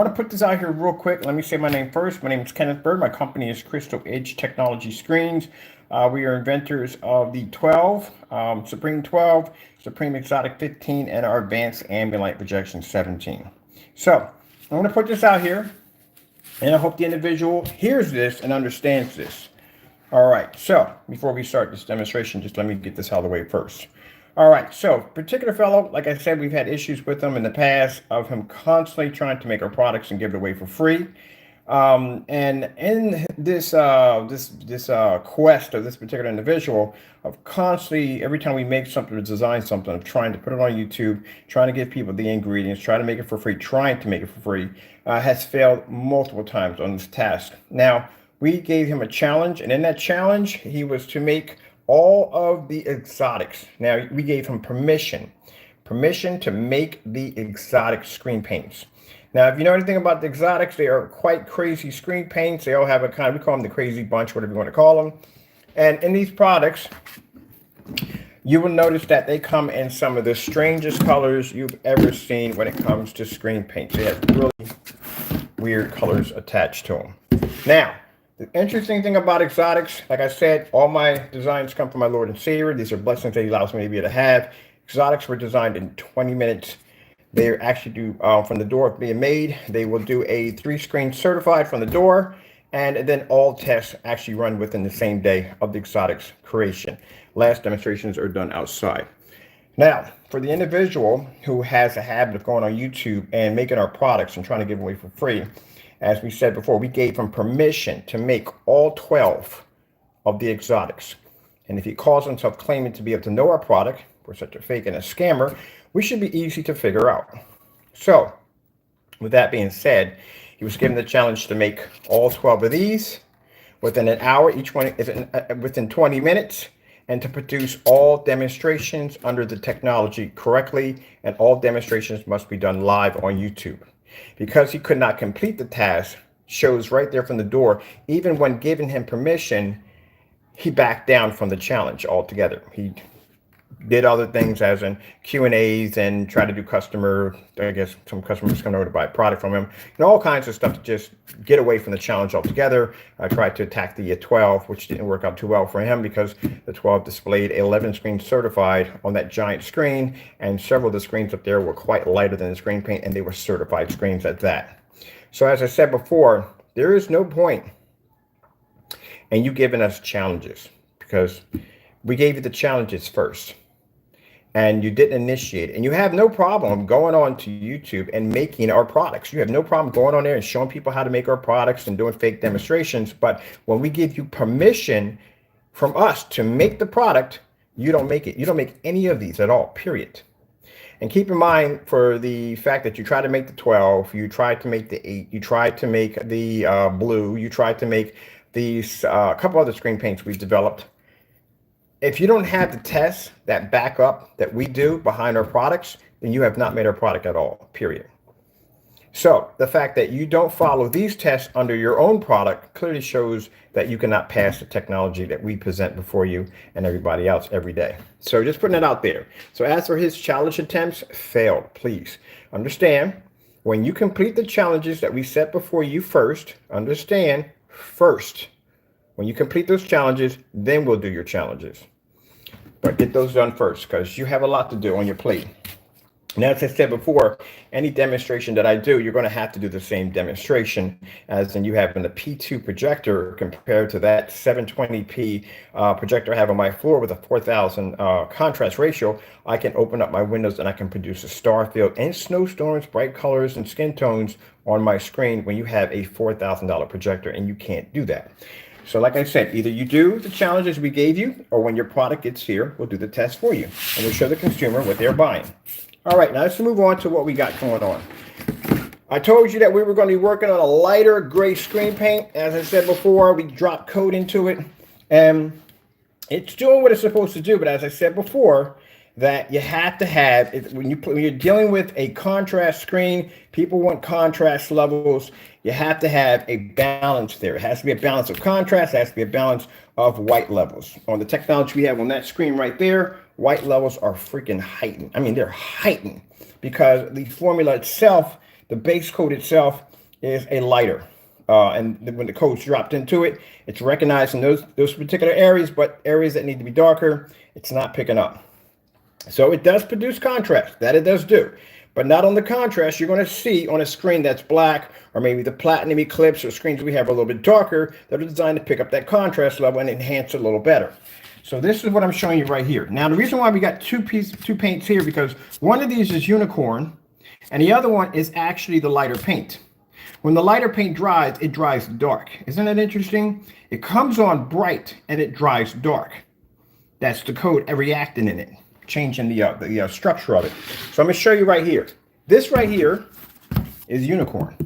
want to put this out here real quick. Let me say my name first. My name is Kenneth Bird. My company is Crystal Edge Technology Screens. We are inventors of the 12, Supreme 12, Supreme Exotic 15, and our Advanced Ambient Light Projection 17. So I'm going to put this out here, and I hope the individual hears this and understands this. All right, so before we start this demonstration, just let me get this out of the way first. All right, so particular fellow, like I said, we've had issues with him in the past of him constantly trying to make our products and give it away for free. And in this quest of this particular individual of constantly, every time we make something or design something, of trying to put it on YouTube, trying to give people the ingredients, trying to make it for free, trying to make it for free, has failed multiple times on this task. Now, we gave him a challenge, and in that challenge, he was to make all of the exotics. Now, we gave him permission to make the exotic screen paints. Now, if you know anything about the exotics, they are quite crazy screen paints. They all have a kind of, we call them the crazy bunch, whatever you want to call them. And in these products, you will notice that they come in some of the strangest colors you've ever seen when it comes to screen paints. They have really weird colors attached to them. Now, the interesting thing about exotics, like I said, all my designs come from my Lord and Savior. These are blessings that he allows me to be able to have. Exotics were designed in 20 minutes. They actually do, from the door being made, they will do a 3-screen certified from the door, and then all tests actually run within the same day of the exotics creation. Last demonstrations are done outside. Now, for the individual who has a habit of going on YouTube and making our products and trying to give away for free, as we said before, we gave him permission to make all 12 of the exotics. And if he calls himself claiming to be able to know our product, we're such a fake and a scammer, we should be easy to figure out. So, with that being said, he was given the challenge to make all 12 of these within an hour, each one within 20 minutes, and to produce all demonstrations under the technology correctly, and all demonstrations must be done live on YouTube. Because he could not complete the task, shows right there from the door, even when giving him permission, he backed down from the challenge altogether. He did other things as in Q&As and tried to do I guess some customers come over to buy a product from him, and all kinds of stuff to just get away from the challenge altogether. I tried to attack the 12, which didn't work out too well for him because the 12 displayed 11 screen certified on that giant screen, and several of the screens up there were quite lighter than the screen paint, and they were certified screens at that. So as I said before, there is no point in you giving us challenges, because we gave you the challenges first, and you didn't initiate it. And you have no problem going on to YouTube and making our products. You have no problem going on there and showing people how to make our products and doing fake demonstrations. But when we give you permission from us to make the product, you don't make it. You don't make any of these at all, period. And keep in mind, for the fact that you try to make the 12, you tried to make the 8, you tried to make the blue, you tried to make these couple other screen paints we've developed. If you don't have the tests that back up that we do behind our products, then you have not made our product at all, period. So the fact that you don't follow these tests under your own product clearly shows that you cannot pass the technology that we present before you and everybody else every day. So just putting it out there. So as for his challenge attempts, failed. Please understand, when you complete the challenges that we set before you first, understand first, when you complete those challenges, then we'll do your challenges. But get those done first, because you have a lot to do on your plate. And as I said before, any demonstration that I do, you're going to have to do the same demonstration as in you have in the P2 projector compared to that 720p projector I have on my floor with a 4000 contrast ratio. I can open up my windows and I can produce a star field and snowstorms, bright colors and skin tones on my screen when you have a $4,000 projector, and you can't do that. So like I said, either you do the challenges we gave you, or when your product gets here, we'll do the test for you, and we'll show the consumer what they're buying. All right, now let's move on to what we got going on. I told you that we were going to be working on a lighter gray screen paint. As I said before, we dropped code into it, and it's doing what it's supposed to do. But as I said before, that you have to have, when you're dealing with a contrast screen, people want contrast levels. You have to have a balance there. It has to be a balance of contrast. It has to be a balance of white levels. On the technology we have on that screen right there, white levels are freaking heightened. I mean, they're heightened because the formula itself, the base code itself, is a lighter. And when the code's dropped into it, it's recognizing those particular areas, but areas that need to be darker, it's not picking up. So it does produce contrast, that it does do, but not on the contrast you're going to see on a screen that's black, or maybe the Platinum Eclipse or screens we have a little bit darker that are designed to pick up that contrast level and enhance it a little better. So this is what I'm showing you right here. Now the reason why we got two paints here, because one of these is unicorn and the other one is actually the lighter paint. When the lighter paint dries, it dries dark. Isn't that interesting? It comes on bright and it dries dark. That's the code reacting in it, changing the structure of it. So I'm going to show you right here. This right here is unicorn.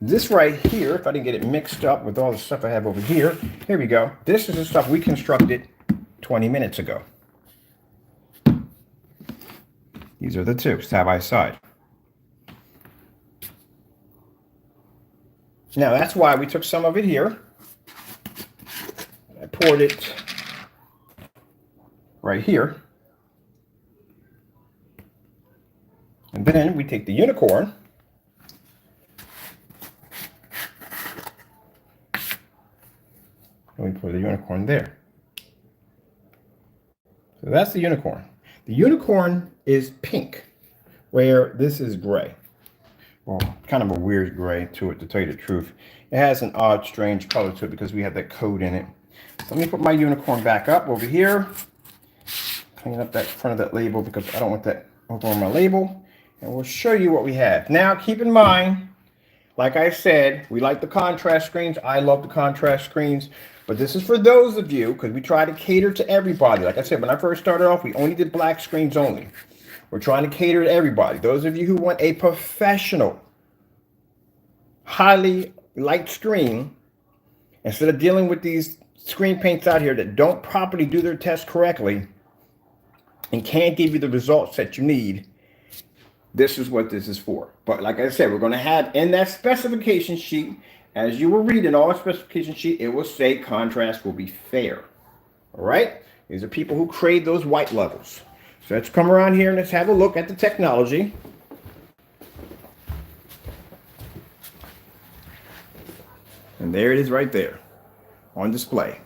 This right here, if I didn't get it mixed up with all the stuff I have over here, here we go. This is the stuff we constructed 20 minutes ago. These are the two, side by side. Now that's why we took some of it here. I poured it right here. And then we take the unicorn. And we pour the unicorn there. So that's the unicorn. The unicorn is pink, where this is gray. Well, kind of a weird gray to it, to tell you the truth. It has an odd, strange color to it because we have that code in it. So let me put my unicorn back up over here. Clean up that front of that label because I don't want that over on my label. And we'll show you what we have. Now, keep in mind, like I said, we like the contrast screens. I love the contrast screens. But this is for those of you, because we try to cater to everybody. Like I said, when I first started off, we only did black screens only. We're trying to cater to everybody. Those of you who want a professional, highly light screen, instead of dealing with these screen paints out here that don't properly do their test correctly and can't give you the results that you need, this is what this is for. But like I said, we're going to have in that specification sheet, as you will read in all the specification sheet, it will say contrast will be fair. All right? These are people who create those white levels. So let's come around here and let's have a look at the technology. And there it is right there on display.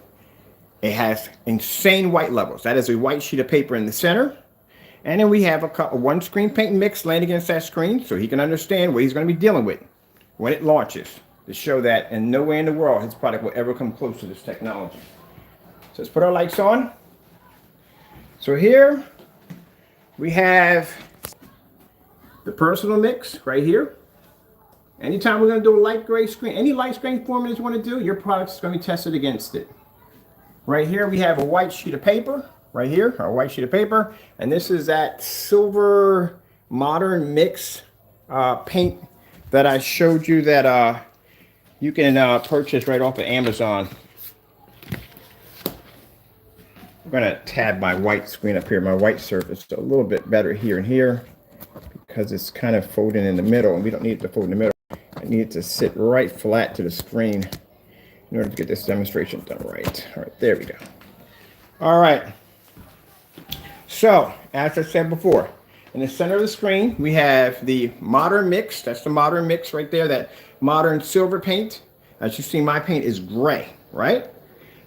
It has insane white levels. That is a white sheet of paper in the center. And then we have one screen paint mix laying against that screen so he can understand what he's going to be dealing with when it launches, to show that in no way in the world his product will ever come close to this technology. So let's put our lights on. So here we have the personal mix right here. Anytime we're going to do a light gray screen, any light screen formulas you want to do, your product is going to be tested against it. Right here we have a white sheet of paper. Right here, our white sheet of paper. And this is that silver modern mix paint that I showed you that you can purchase right off of Amazon. I'm going to tab my white screen up here, my white surface, a little bit better here and here because it's kind of folding in the middle, and we don't need it to fold in the middle. I need it to sit right flat to the screen in order to get this demonstration done right. All right, there we go. All right. So, as I said before, in the center of the screen, we have the modern mix. That's the modern mix right there, that modern silver paint. As you see, my paint is gray, right?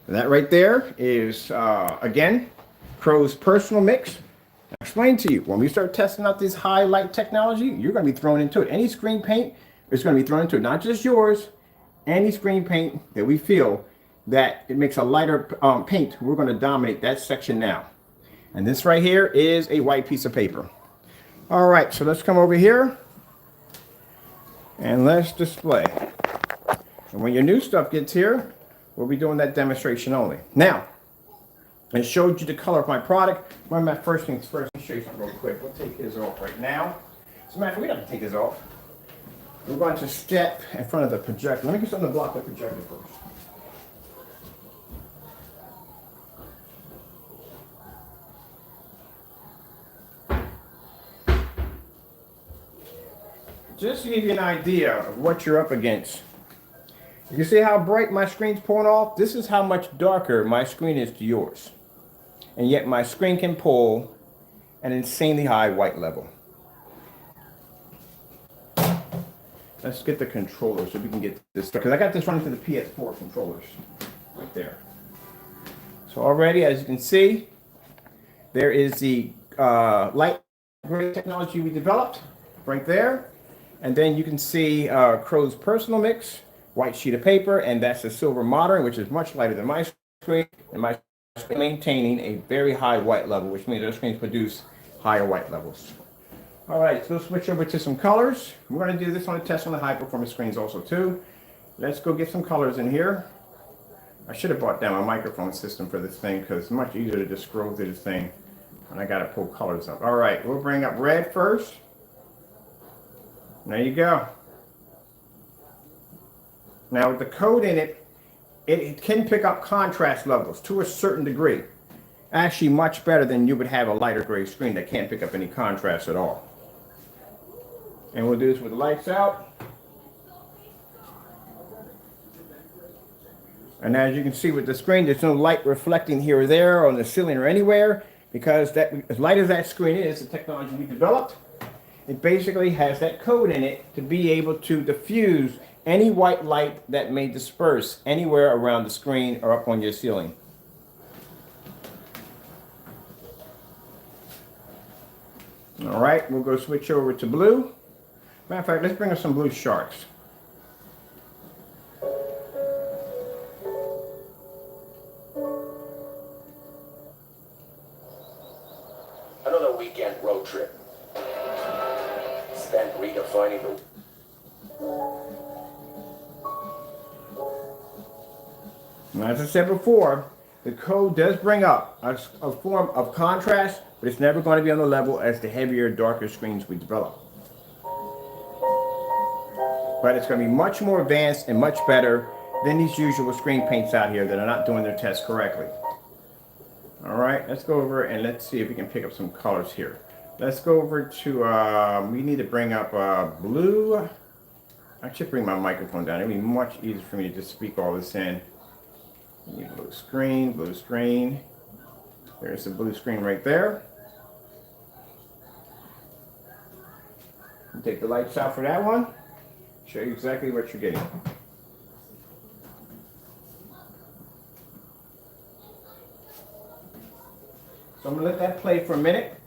And that right there is, again, Crow's personal mix. I'll explain to you, when we start testing out this high light technology, you're going to be thrown into it. Any screen paint is going to be thrown into it, not just yours. Any screen paint that we feel that it makes a lighter paint, we're going to dominate that section now. And this right here is a white piece of paper. All right, so let's come over here and let's display. And when your new stuff gets here, we'll be doing that demonstration only. Now, I showed you the color of my product. One of my first things first, let me show you something real quick. We'll take his off right now. As a matter of fact, we don't have to take this off. We're going to step in front of the projector. Let me get something to block the projector first. Just to give you an idea of what you're up against. You can see how bright my screen's pulling off? This is how much darker my screen is to yours. And yet my screen can pull an insanely high white level. Let's get the controller so we can get this, because I got this running to the PS4 controllers right there. So already, as you can see, there is the light gray technology we developed right there. And then you can see Crow's Personal Mix, white sheet of paper, and that's the silver modern, which is much lighter than my screen, and my screen maintaining a very high white level, which means our screens produce higher white levels. All right, so let's switch over to some colors. We're going to do this on a test on the high performance screens also too. Let's go get some colors in here. I should have brought down my microphone system for this thing because it's much easier to just scroll through this thing when I got to pull colors up. All right, we'll bring up red first. There you go. Now with the code in it, it can pick up contrast levels to a certain degree. Actually much better than you would have a lighter gray screen that can't pick up any contrast at all. And we'll do this with the lights out. And as you can see with the screen, there's no light reflecting here or there on the ceiling or anywhere, because that, as light as that screen is, the technology we developed, it basically has that code in it to be able to diffuse any white light that may disperse anywhere around the screen or up on your ceiling. All right, we'll go switch over to blue. Matter of fact, let's bring us some blue sharks. Another weekend road trip. Spent redefining the... As I said before, the code does bring up a form of contrast, but it's never going to be on the level as the heavier, darker screens we develop. But it's going to be much more advanced and much better than these usual screen paints out here that are not doing their tests correctly. All right, let's go over and let's see if we can pick up some colors here. Let's go over to, we need to bring up blue. I should bring my microphone down. It'd be much easier for me to just speak all this in. Blue screen, blue screen. There's the blue screen right there. Take the lights out for that one. Show you exactly what you're getting. So I'm gonna let that play for a minute.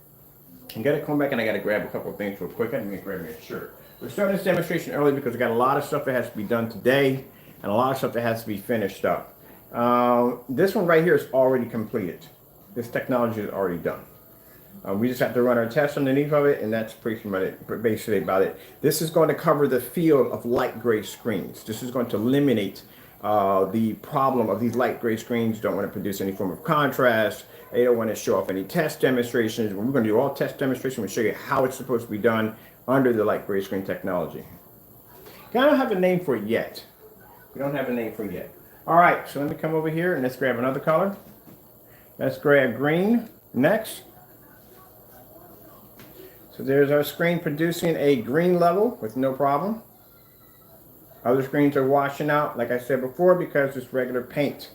I gotta come back and I gotta grab a couple of things real quick. I'm gonna grab me a shirt. We're starting this demonstration early because we got a lot of stuff that has to be done today and a lot of stuff that has to be finished up. This one right here is already completed. This technology is already done. We just have to run our tests underneath of it, and that's basically about it. This is going to cover the field of light gray screens. This is going to eliminate the problem of these light gray screens. Don't want to produce any form of contrast. They don't want to show off any test demonstrations. We're going to do all test demonstrations. We'll show you how it's supposed to be done under the light gray screen technology. I don't have a name for it yet. We don't have a name for it yet. All right, so let me come over here and let's grab another color. Let's grab green next. So there's our screen producing a green level with no problem. Other screens are washing out, like I said before, because it's regular paint.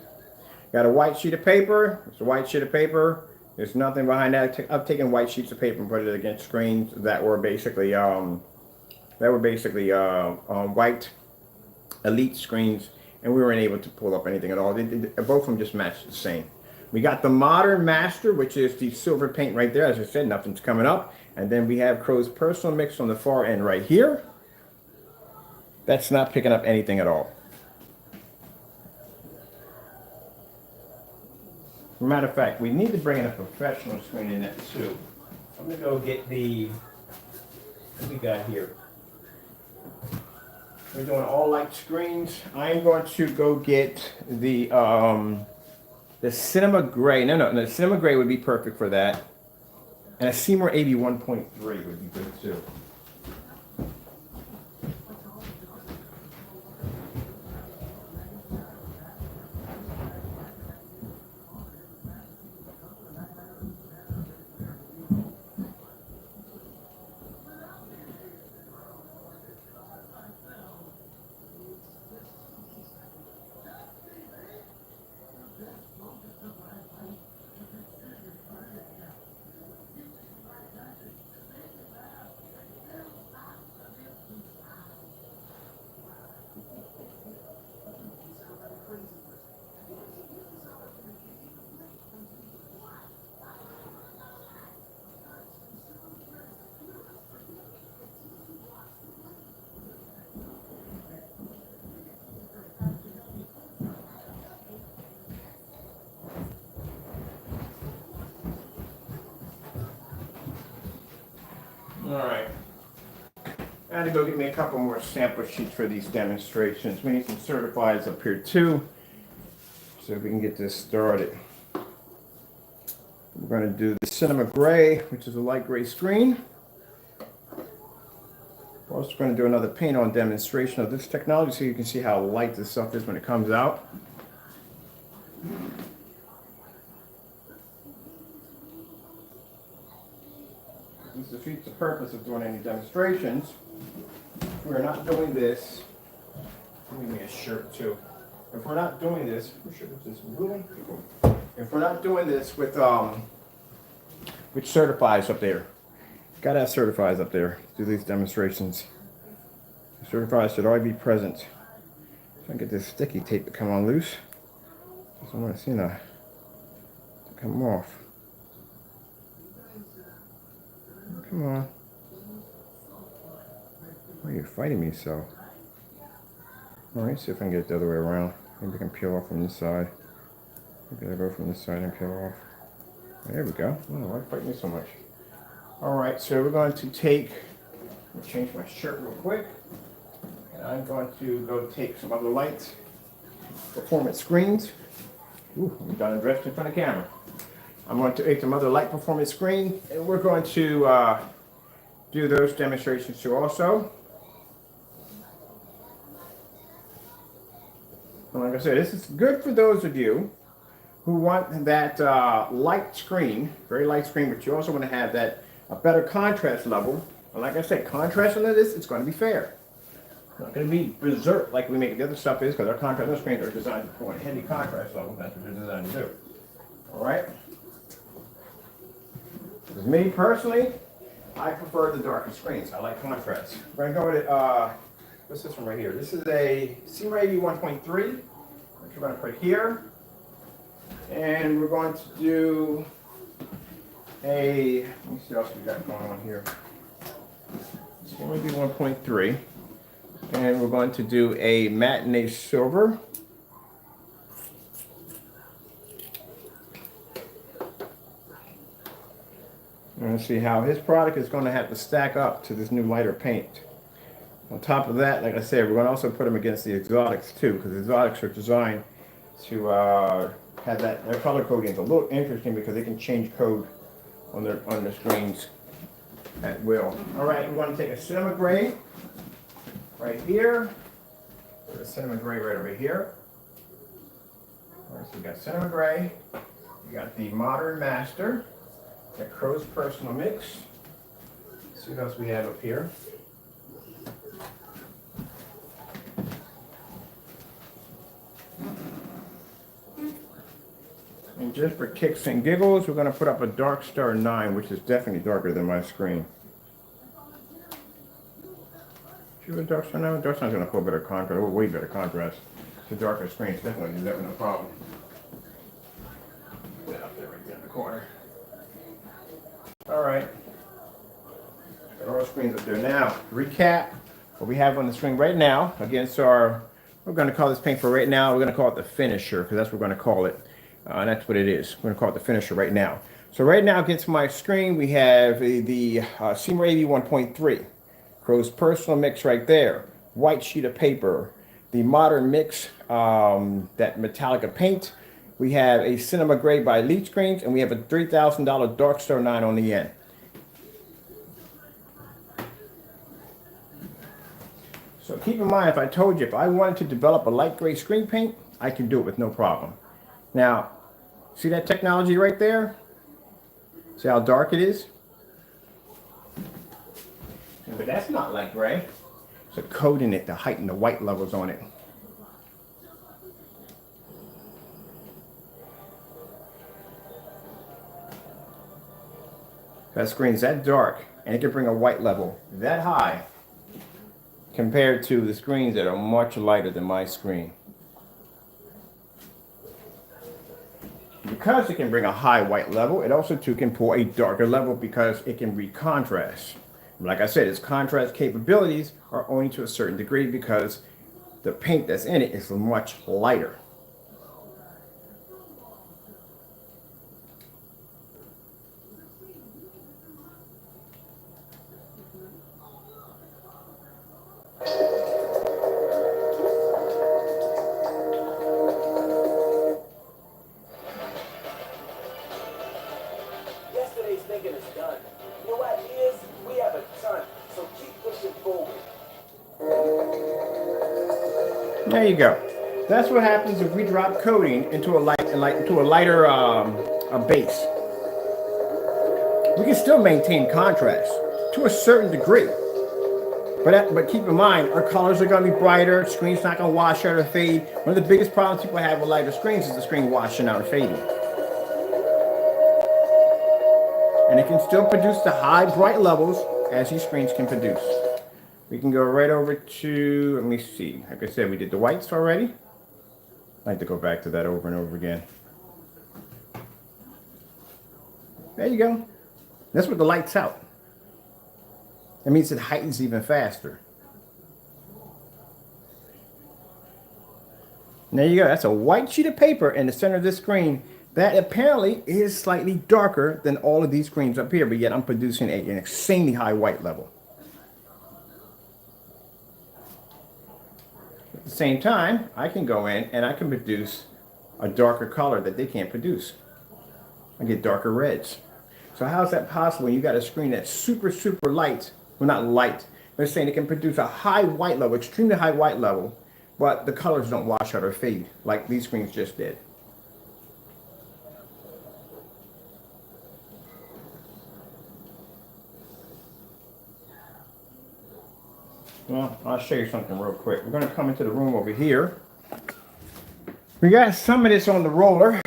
Got a white sheet of paper. It's a white sheet of paper. There's nothing behind that. I've taken white sheets of paper and put it against screens that were basically white Elite screens, and we weren't able to pull up anything at all. Both of them just matched the same. We got the Modern Master, which is the silver paint right there. As I said, nothing's coming up. And then we have Crow's Personal Mix on the far end right here. That's not picking up anything at all. Matter of fact, we need to bring in a professional screen in that too. I'm going to go get the, what we got here? We're doing all light screens. I'm going to go get the Cinema Gray. No, the Cinema Gray would be perfect for that. And a Seymour AV 1.3 would be good too. I had to go get me a couple more sample sheets for these demonstrations. We need some certifieds up here too, so we can get this started. We're going to do the Cinema Gray, which is a light gray screen. We're also going to do another paint-on demonstration of this technology so you can see how light this stuff is when it comes out. This defeats the purpose of doing any demonstrations. If we're not doing this, give me a shirt too. If we're not doing this, if we're not doing this with certifies up there, gotta have certifies up there to do these demonstrations. Certifies should always be present. Try and get this sticky tape to come on loose. I want to see that to come off. Come on. Why are you fighting me so? Alright, see if I can get it the other way around. Maybe I can peel off from this side. Maybe I'll go from this side and peel off. There we go. Oh, why are you fighting me so much? Alright, so we're going to take, I'll change my shirt real quick. And I'm going to go take some other lights, performance screens. Ooh, I'm done dressed in front of the camera. I'm going to take some other light performance screen, and we're going to do those demonstrations too also. And like I said, this is good for those of you who want that light screen, very light screen, but you also want to have that a better contrast level. And like I said, contrast on this, it's going to be fair. It's not going to be berserk like we make the other stuff is, because our contrast screens are designed for a heavy contrast level. That's what they're designed to do. All right. Because me personally, I prefer the darker screens. I like contrast. We're going to go with what's this one right here? This is a CMOS 1.3, which we're going to put here. And we're going to do a, let me see what else we got going on here. CMOS 1.3. And we're going to do a matinee silver. We're going to see how his product is going to have to stack up to this new lighter paint. On top of that, like I said, we're going to also put them against the exotics too, because the exotics are designed to have that, their color coding is a little interesting because they can change code on their screens at will. All right, we're going to take a Cinema Gray right here. Put a Cinema Gray right over here. All right, so we got Cinema Gray. We got the Modern Master. The Crow's Personal Mix. Let's see what else we have up here. And just for kicks and giggles, we're going to put up a Dark Star 9, which is definitely darker than my screen. See what Dark Star 9? Dark Star's going to put better contrast, way better contrast. The darker screen is definitely no problem. Put it up there right there in the corner. All right. Got all the screens up there. Now, recap what we have on the screen right now against our, we're going to call this paint for right now, we're going to call it the finisher, because that's what we're going to call it. And that's what it is. We're going to call it the finisher right now. So right now against my screen, we have the CMOS 1.3. Crow's Personal Mix right there. White sheet of paper. The Modern Mix, that Metallica paint. We have a Cinema Gray by Elite Screens, and we have a $3,000 Dark Star 9 on the end. So keep in mind, if I told you, if I wanted to develop a light gray screen paint, I can do it with no problem. Now, see that technology right there? See how dark it is? But that's not light gray. It's a coat in it to heighten the white levels on it. That screen's that dark, and it can bring a white level that high compared to the screens that are much lighter than my screen. Because it can bring a high white level, it also too can pull a darker level because it can read contrast. Like I said, its contrast capabilities are only to a certain degree because the paint that's in it is much lighter. There you go. That's what happens if we drop coding into a lighter a base. We can still maintain contrast to a certain degree. But keep in mind, our colors are going to be brighter. Screen's not going to wash out or fade. One of the biggest problems people have with lighter screens is the screen washing out or fading. And it can still produce the high bright levels as these screens can produce. We can go right over to, let me see. Like I said, we did the whites already. I like to go back to that over and over again. There you go. That's what the light's out. That means it heightens even faster. And there you go. That's a white sheet of paper in the center of this screen that apparently is slightly darker than all of these screens up here, but yet I'm producing an extremely high white level. At the same time, I can go in and I can produce a darker color that they can't produce. I get darker reds. So how is that possible when you got a screen that's super, super light? Well, not light. They're saying it can produce a high white level, extremely high white level, but the colors don't wash out or fade like these screens just did. Well, I'll show you something real quick. We're going to come into the room over here. We got some of this on the roller.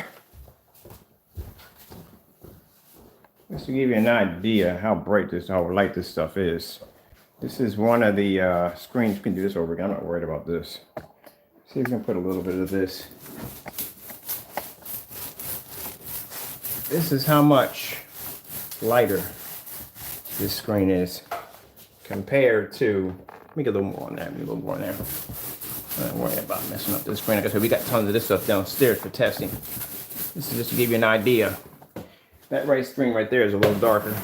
Just to give you an idea how bright this, how light this stuff is. This is one of the screens. You can do this over again. I'm not worried about this. See if we can put a little bit of this. This is how much lighter this screen is compared to, let me get a little more on there, a little more on there. I'm not worried about messing up this screen. Like I said, we got tons of this stuff downstairs for testing. This is just to give you an idea. That right screen right there is a little darker.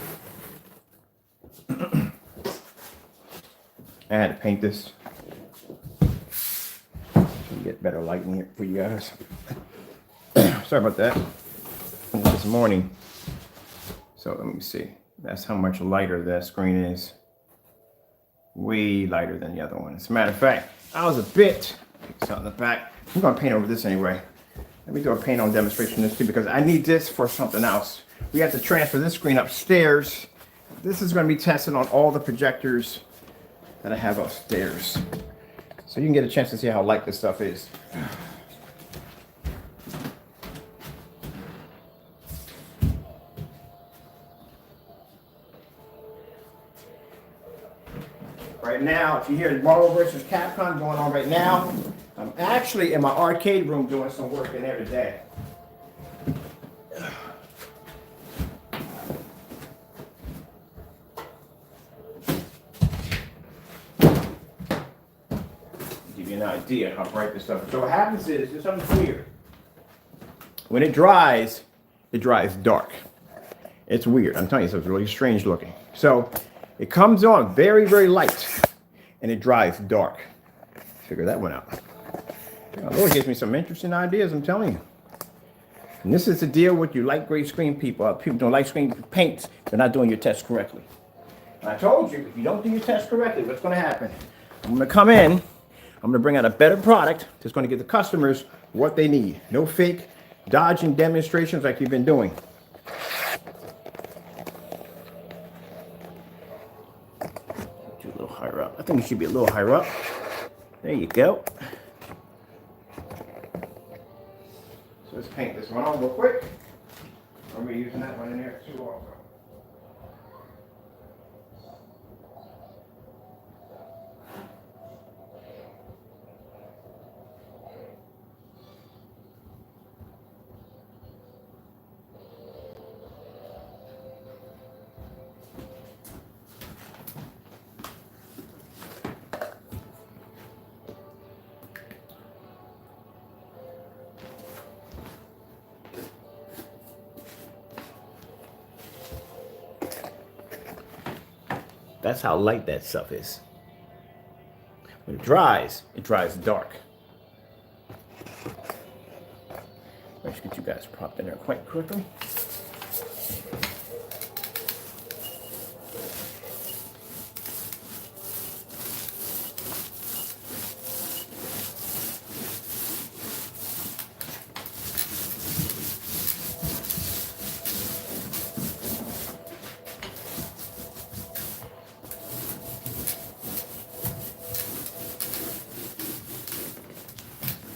I had to paint this. Get better lighting here for you guys. Sorry about that. This morning. So let me see. That's how much lighter that screen is. Way lighter than the other one. As a matter of fact, I was a bit, it's out in the back. I'm gonna paint over this anyway. Let me do a paint on demonstration of this too, because I need this for something else. We have to transfer this screen upstairs. This is gonna be tested on all the projectors that I have upstairs. So you can get a chance to see how light this stuff is. Right now, if you hear Marvel vs. Capcom going on right now, I'm actually in my arcade room doing some work in there today. Give you an idea how bright this stuff is. So what happens is, there's something weird. When it dries dark. It's weird. I'm telling you, it's really strange looking. So it comes on very, very light, and it dries dark. Figure that one out. Oh, Lord gives me some interesting ideas, I'm telling you. And this is the deal with you light gray screen people. People don't like screen paints. They're not doing your test correctly. And I told you, if you don't do your test correctly, what's going to happen? I'm going to come in. I'm going to bring out a better product that's going to give the customers what they need. No fake dodging demonstrations like you've been doing. A little higher up. I think it should be a little higher up. There you go. So let's paint this one on real quick. I'll be using that one in there too also. That's how light that stuff is. When it dries dark. Let's get you guys propped in there quite quickly.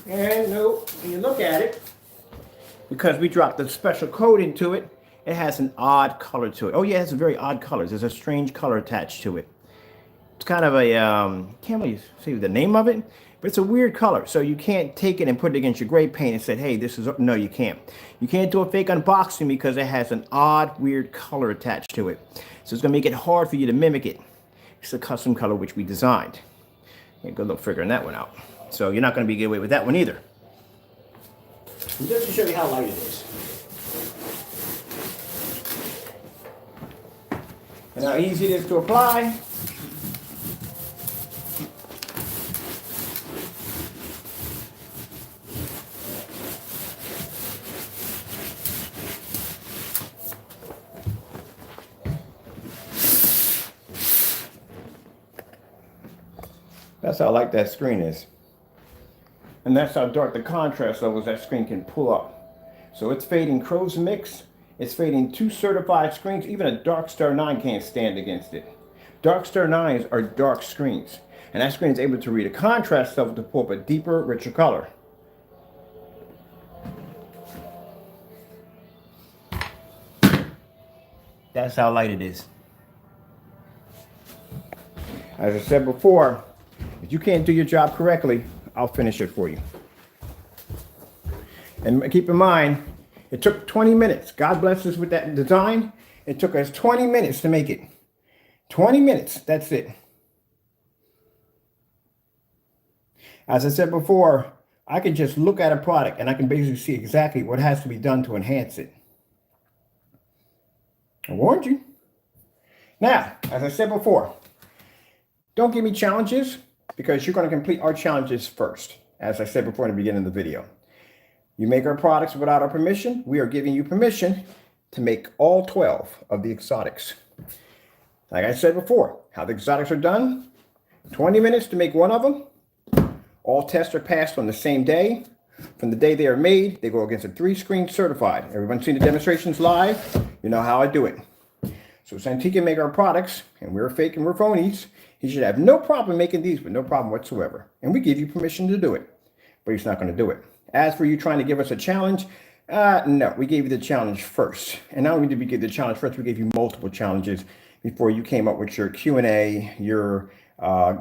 And no, when you look at it, because we dropped the special code into it, it has an odd color to it. Oh yeah, it has a very odd color. There's a strange color attached to it. It's kind of a, can't really say the name of it, but it's a weird color. So you can't take it and put it against your gray paint and say, hey, this is, no, you can't. You can't do a fake unboxing because it has an odd, weird color attached to it. So it's gonna make it hard for you to mimic it. It's a custom color which we designed. Yeah, good luck figuring that one out. So you're not gonna be getting away with that one either. And just to show you how light it is. And how easy it is to apply. That's how light that screen is. And that's how dark the contrast levels that screen can pull up. So it's fading Crow's Mix. It's fading 2 certified screens. Even a Darkstar 9 can't stand against it. Darkstar 9s are dark screens. And that screen is able to read a contrast level to pull up a deeper, richer color. That's how light it is. As I said before, if you can't do your job correctly, I'll finish it for you. And keep in mind, it took 20 minutes. God bless us with that design. It took us 20 minutes to make it. 20 minutes, that's it. As I said before, I can just look at a product and I can basically see exactly what has to be done to enhance it. I warned you. Now, as I said before, don't give me challenges because you're going to complete our challenges first. As I said before in the beginning of the video. You make our products without our permission. We are giving you permission to make all 12 of the exotics. Like I said before, how the exotics are done, 20 minutes to make one of them. All tests are passed on the same day. From the day they are made, they go against a 3-screen certified. Everyone's seen the demonstrations live. You know how I do it. So since he can make our products, and we're fake and we're phonies, he should have no problem making these with no problem whatsoever. And we give you permission to do it. But he's not going to do it. As for you trying to give us a challenge, no, we gave you the challenge first. And not only did we give the challenge first, we gave you multiple challenges before you came up with your Q&A, your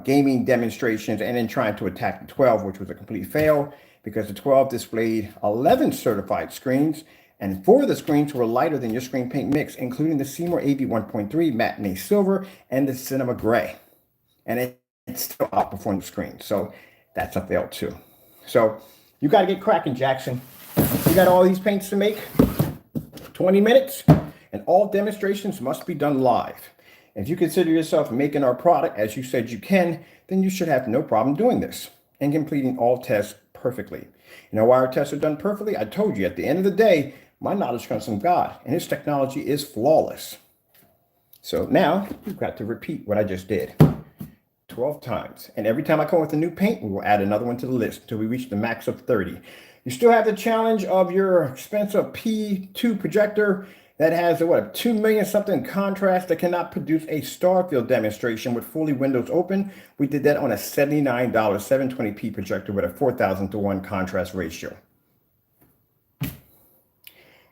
gaming demonstrations, and then trying to attack the 12, which was a complete fail because the 12 displayed 11 certified screens, and 4 of the screens were lighter than your screen paint mix, including the Seymour AV 1.3 Matinee Silver and the Cinema Gray. And it still outperformed the screen. So that's a fail too. So you got to get cracking, Jackson. You got all these paints to make, 20 minutes, and all demonstrations must be done live. If you consider yourself making our product as you said you can, then you should have no problem doing this and completing all tests perfectly. You know why our tests are done perfectly? I told you, at the end of the day, my knowledge comes from God, and his technology is flawless. So now you've got to repeat what I just did 12 times. And every time I come with a new paint, we will add another one to the list until we reach the max of 30. You still have the challenge of your expensive P2 projector that has a 2 million something contrast that cannot produce a Starfield demonstration with fully windows open. We did that on a $79 720p projector with a 4,000 to 1 contrast ratio.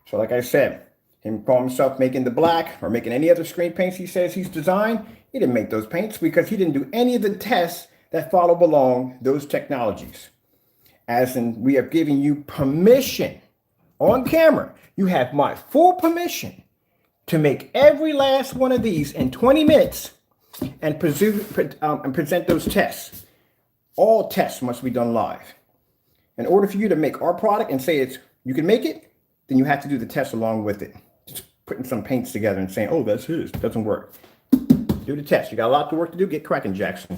So like I said, him call himself making the black or making any other screen paints he says he's designed, he didn't make those paints because he didn't do any of the tests that follow along those technologies. As in, we have given you permission on camera. You have my full permission to make every last one of these in 20 minutes and present those tests. All tests must be done live. In order for you to make our product and say you can make it, then you have to do the test along with it. Just putting some paints together and saying, oh, that's his, doesn't work. Do the test. You got a lot of work to do. Get cracking, Jackson.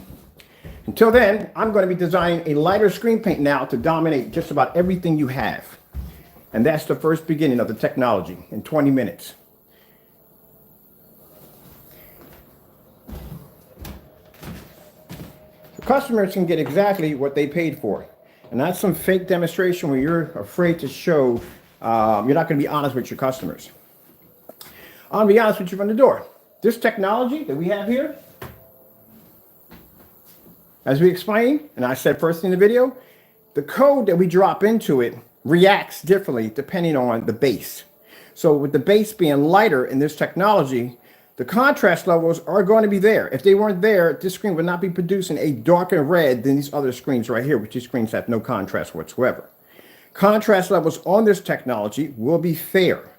Until then, I'm going to be designing a lighter screen paint now to dominate just about everything you have. And that's the first beginning of the technology in 20 minutes. The customers can get exactly what they paid for. And not some fake demonstration where you're afraid to show, you're not going to be honest with your customers. I'm going to be honest with you from the door. This technology that we have here, as we explained, and I said first in the video, the code that we drop into it reacts differently depending on the base. So with the base being lighter in this technology, the contrast levels are going to be there. If they weren't there, this screen would not be producing a darker red than these other screens right here, which these screens have no contrast whatsoever. Contrast levels on this technology will be fair.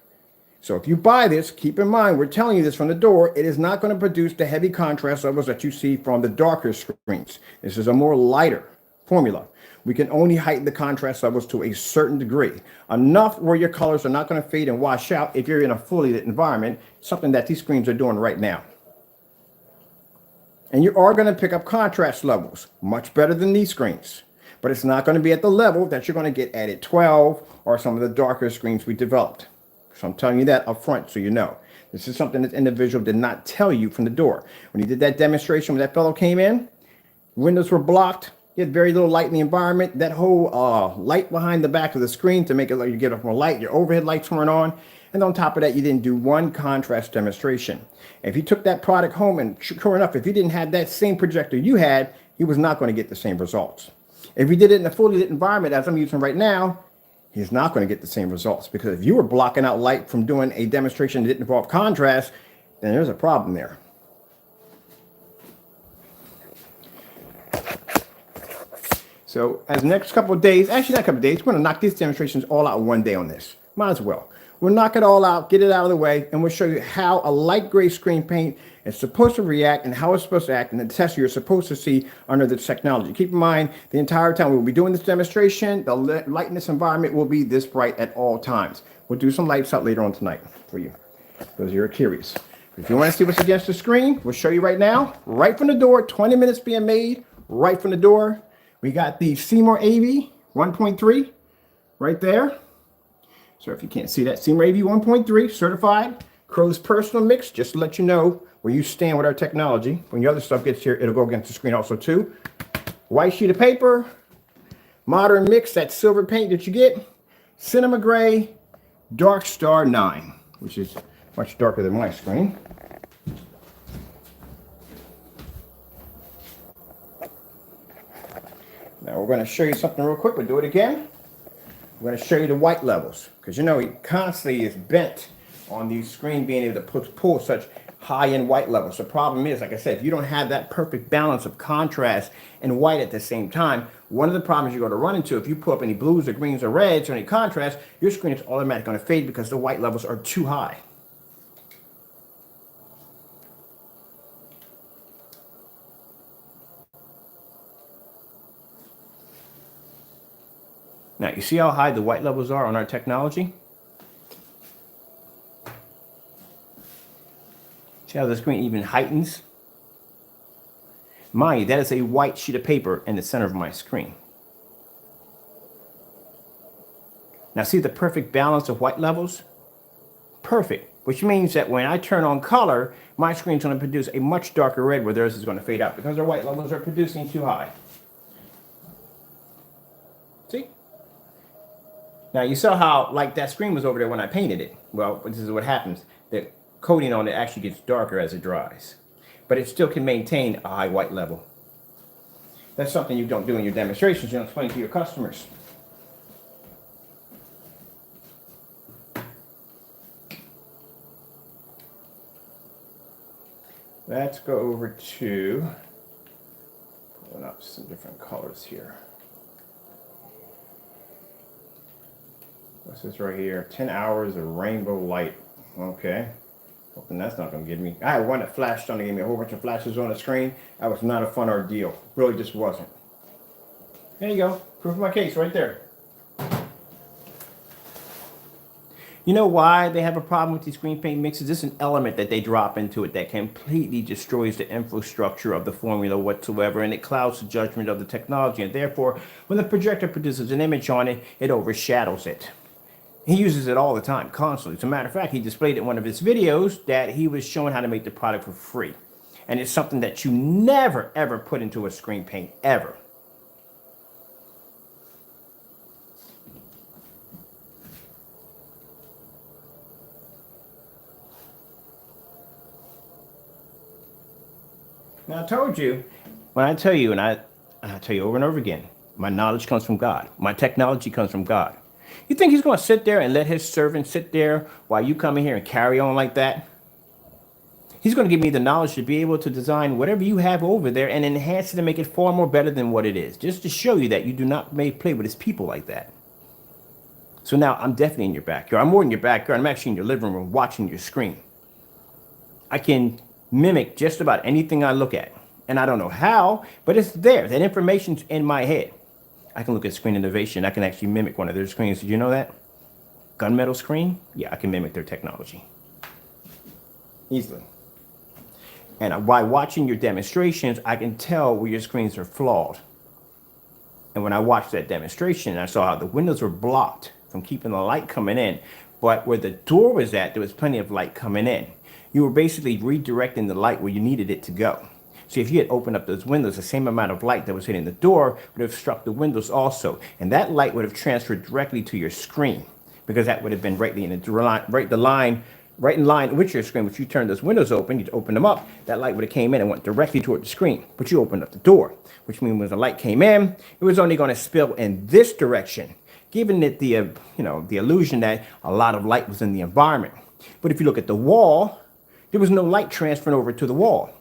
So if you buy this, keep in mind, we're telling you this from the door, it is not going to produce the heavy contrast levels that you see from the darker screens. This is a more lighter formula. We can only heighten the contrast levels to a certain degree, enough where your colors are not going to fade and wash out if you're in a fully lit environment, something that these screens are doing right now. And you are going to pick up contrast levels, much better than these screens, but it's not going to be at the level that you're going to get at 12 or some of the darker screens we developed. So I'm telling you that up front so you know. This is something this individual did not tell you from the door. When he did that demonstration, when that fellow came in, windows were blocked. You had very little light in the environment. That whole light behind the back of the screen to make it like you get off more light. Your overhead lights weren't on. And on top of that, you didn't do one contrast demonstration. If he took that product home and sure enough, if he didn't have that same projector you had, he was not going to get the same results. If he did it in a fully lit environment as I'm using right now, he's not going to get the same results, because if you were blocking out light from doing a demonstration that didn't involve contrast, then there's a problem there. So as the next couple of days, actually not a couple of days, we're going to knock these demonstrations all out in one day on this. Might as well. We'll knock it all out, get it out of the way, and we'll show you how a light gray screen paint is supposed to react and how it's supposed to act, and the test you're supposed to see under this technology. Keep in mind, the entire time we'll be doing this demonstration, the light in this environment will be this bright at all times. We'll do some lights out later on tonight for you, because you're curious. If you want to see what's against the screen, we'll show you right now. Right from the door, 20 minutes being made, right from the door. We got the Seymour AV 1.3 right there. So if you can't see that, Seymour AV 1.3 certified, Crow's personal mix, just to let you know where you stand with our technology. When your other stuff gets here, it'll go against the screen also too. White sheet of paper, modern mix, that silver paint that you get, Cinema Gray, Dark Star 9, which is much darker than my screen. Now we're going to show you something real quick. We'll do it again. We're going to show you the white levels, because you know he constantly is bent on the screen being able to pull such high-end white levels. The problem is, like I said, if you don't have that perfect balance of contrast and white at the same time, one of the problems you're going to run into if you pull up any blues or greens or reds or any contrast, your screen is automatically going to fade because the white levels are too high. Now, you see how high the white levels are on our technology? See how the screen even heightens? Mind you, that is a white sheet of paper in the center of my screen. Now, see the perfect balance of white levels? Perfect, which means that when I turn on color, my screen's going to produce a much darker red where theirs is going to fade out because their white levels are producing too high. See? Now you saw how like that screen was over there when I painted it. Well, this is what happens. The coating on it actually gets darker as it dries, but it still can maintain a high white level. That's something you don't do in your demonstrations. You don't explain to your customers. Let's go over to pulling up some different colors here. What's this right here? 10 hours of rainbow light. Okay. Hoping that's not going to give me. I had one that flashed on. They gave me a whole bunch of flashes on the screen. That was not a fun ordeal. Really just wasn't. There you go. Proof of my case right there. You know why they have a problem with these screen paint mixes? This is an element that they drop into it that completely destroys the infrastructure of the formula whatsoever, and it clouds the judgment of the technology, and therefore, when the projector produces an image on it, it overshadows it. He uses it all the time, constantly. As a matter of fact, he displayed in one of his videos that he was showing how to make the product for free. And it's something that you never, ever put into a screen paint, ever. Now, I told you, when I tell you, and I tell you over and over again, My knowledge comes from God. My technology comes from God. You think he's going to sit there and let his servant sit there while you come in here and carry on like that? He's going to give me the knowledge to be able to design whatever you have over there and enhance it and make it far more better than what it is. Just to show you that you do not may play with his people like that. So now I'm definitely in your backyard. I'm more in your backyard. I'm actually in your living room watching your screen. I can mimic just about anything I look at. And I don't know how, but it's there. That information's in my head. I can look at Screen Innovation. I can actually mimic one of their screens. Did you know that? Gunmetal screen? Yeah, I can mimic their technology. Easily. And by watching your demonstrations, I can tell where your screens are flawed. And when I watched that demonstration, I saw how the windows were blocked from keeping the light coming in. But where the door was at, there was plenty of light coming in. You were basically redirecting the light where you needed it to go. So if you had opened up those windows, the same amount of light that was hitting the door would have struck the windows also. And that light would have transferred directly to your screen, because that would have been right in line with your screen. But you turned those windows open, you opened them up, that light would have came in and went directly toward the screen. But you opened up the door, which means when the light came in, it was only going to spill in this direction, giving it the the illusion that a lot of light was in the environment. But if you look at the wall, there was no light transferring over to the wall.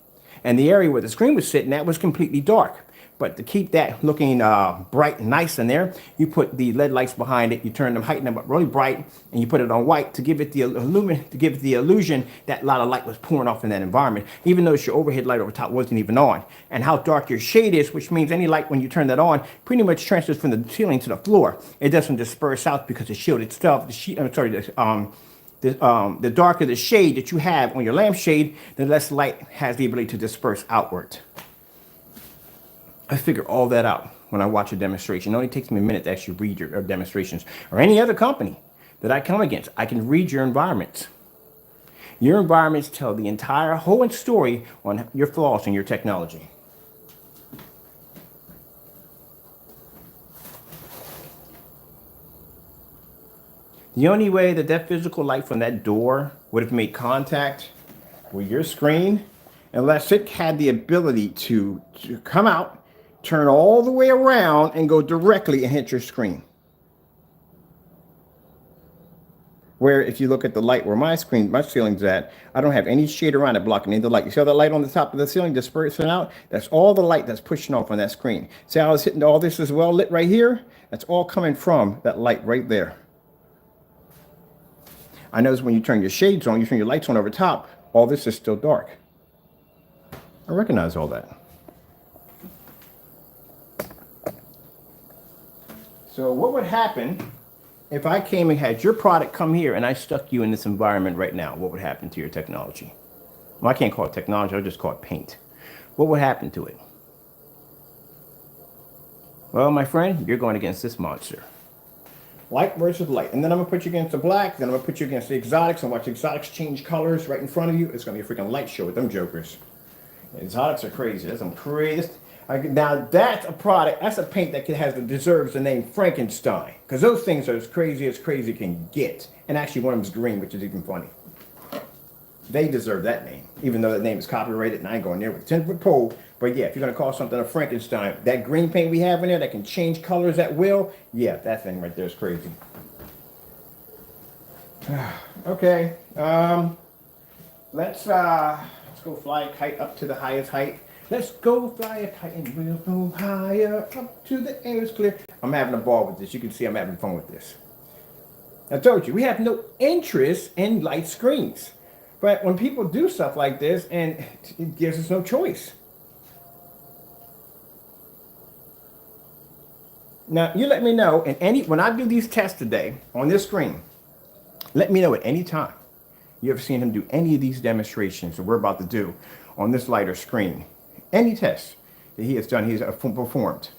And the area where the screen was sitting at was completely dark. But to keep that looking bright and nice in there, you put the LED lights behind it. You turn them, heighten them up really bright, and you put it on white to give it the illusion that a lot of light was pouring off in that environment, even though your overhead light over top wasn't even on. And how dark your shade is, which means any light when you turn that on, pretty much transfers from the ceiling to the floor. It doesn't disperse out because the shield itself, the darker the shade that you have on your lampshade, the less light has the ability to disperse outward. I figure all that out when I watch a demonstration. It only takes me a minute to actually read your demonstrations, or any other company that I come against. I can read your environments. Your environments tell the entire whole story on your flaws in your technology. The only way that physical light from that door would have made contact with your screen, unless it had the ability to come out, turn all the way around, and go directly and hit your screen. Where if you look at the light where my ceiling's at, I don't have any shade around it blocking any of the light. You see how that light on the top of the ceiling dispersing out? That's all the light that's pushing off on that screen. See how it's hitting all this as well lit right here? That's all coming from that light right there. I notice when you turn your shades on, you turn your lights on over top, all this is still dark. I recognize all that. So what would happen if I came and had your product come here and I stuck you in this environment right now? What would happen to your technology? Well, I can't call it technology, I'll just call it paint. What would happen to it? Well, my friend, you're going against this monster. Light versus light. And then I'm going to put you against the black, then I'm going to put you against the exotics and watch exotics change colors right in front of you. It's going to be a freaking light show with them jokers. Exotics are crazy. That's some crazy. Now that's a product, that's a paint that deserves the name Frankenstein. Because those things are as crazy can get. And actually one of them is green, which is even funny. They deserve that name, even though that name is copyrighted and I ain't going near with a 10-foot pole. But yeah, if you're going to call something a Frankenstein, that green paint we have in there that can change colors at will, yeah, that thing right there is crazy. Okay, let's go fly a kite up to the highest height. Let's go fly a kite and we'll go higher up to the air is clear. I'm having a ball with this. You can see I'm having fun with this. I told you, we have no interest in light screens. But when people do stuff like this, and it gives us no choice. Now, you let me know, when I do these tests today on this screen, let me know at any time you ever seen him do any of these demonstrations that we're about to do on this lighter screen. Any test that he has done, he's performed.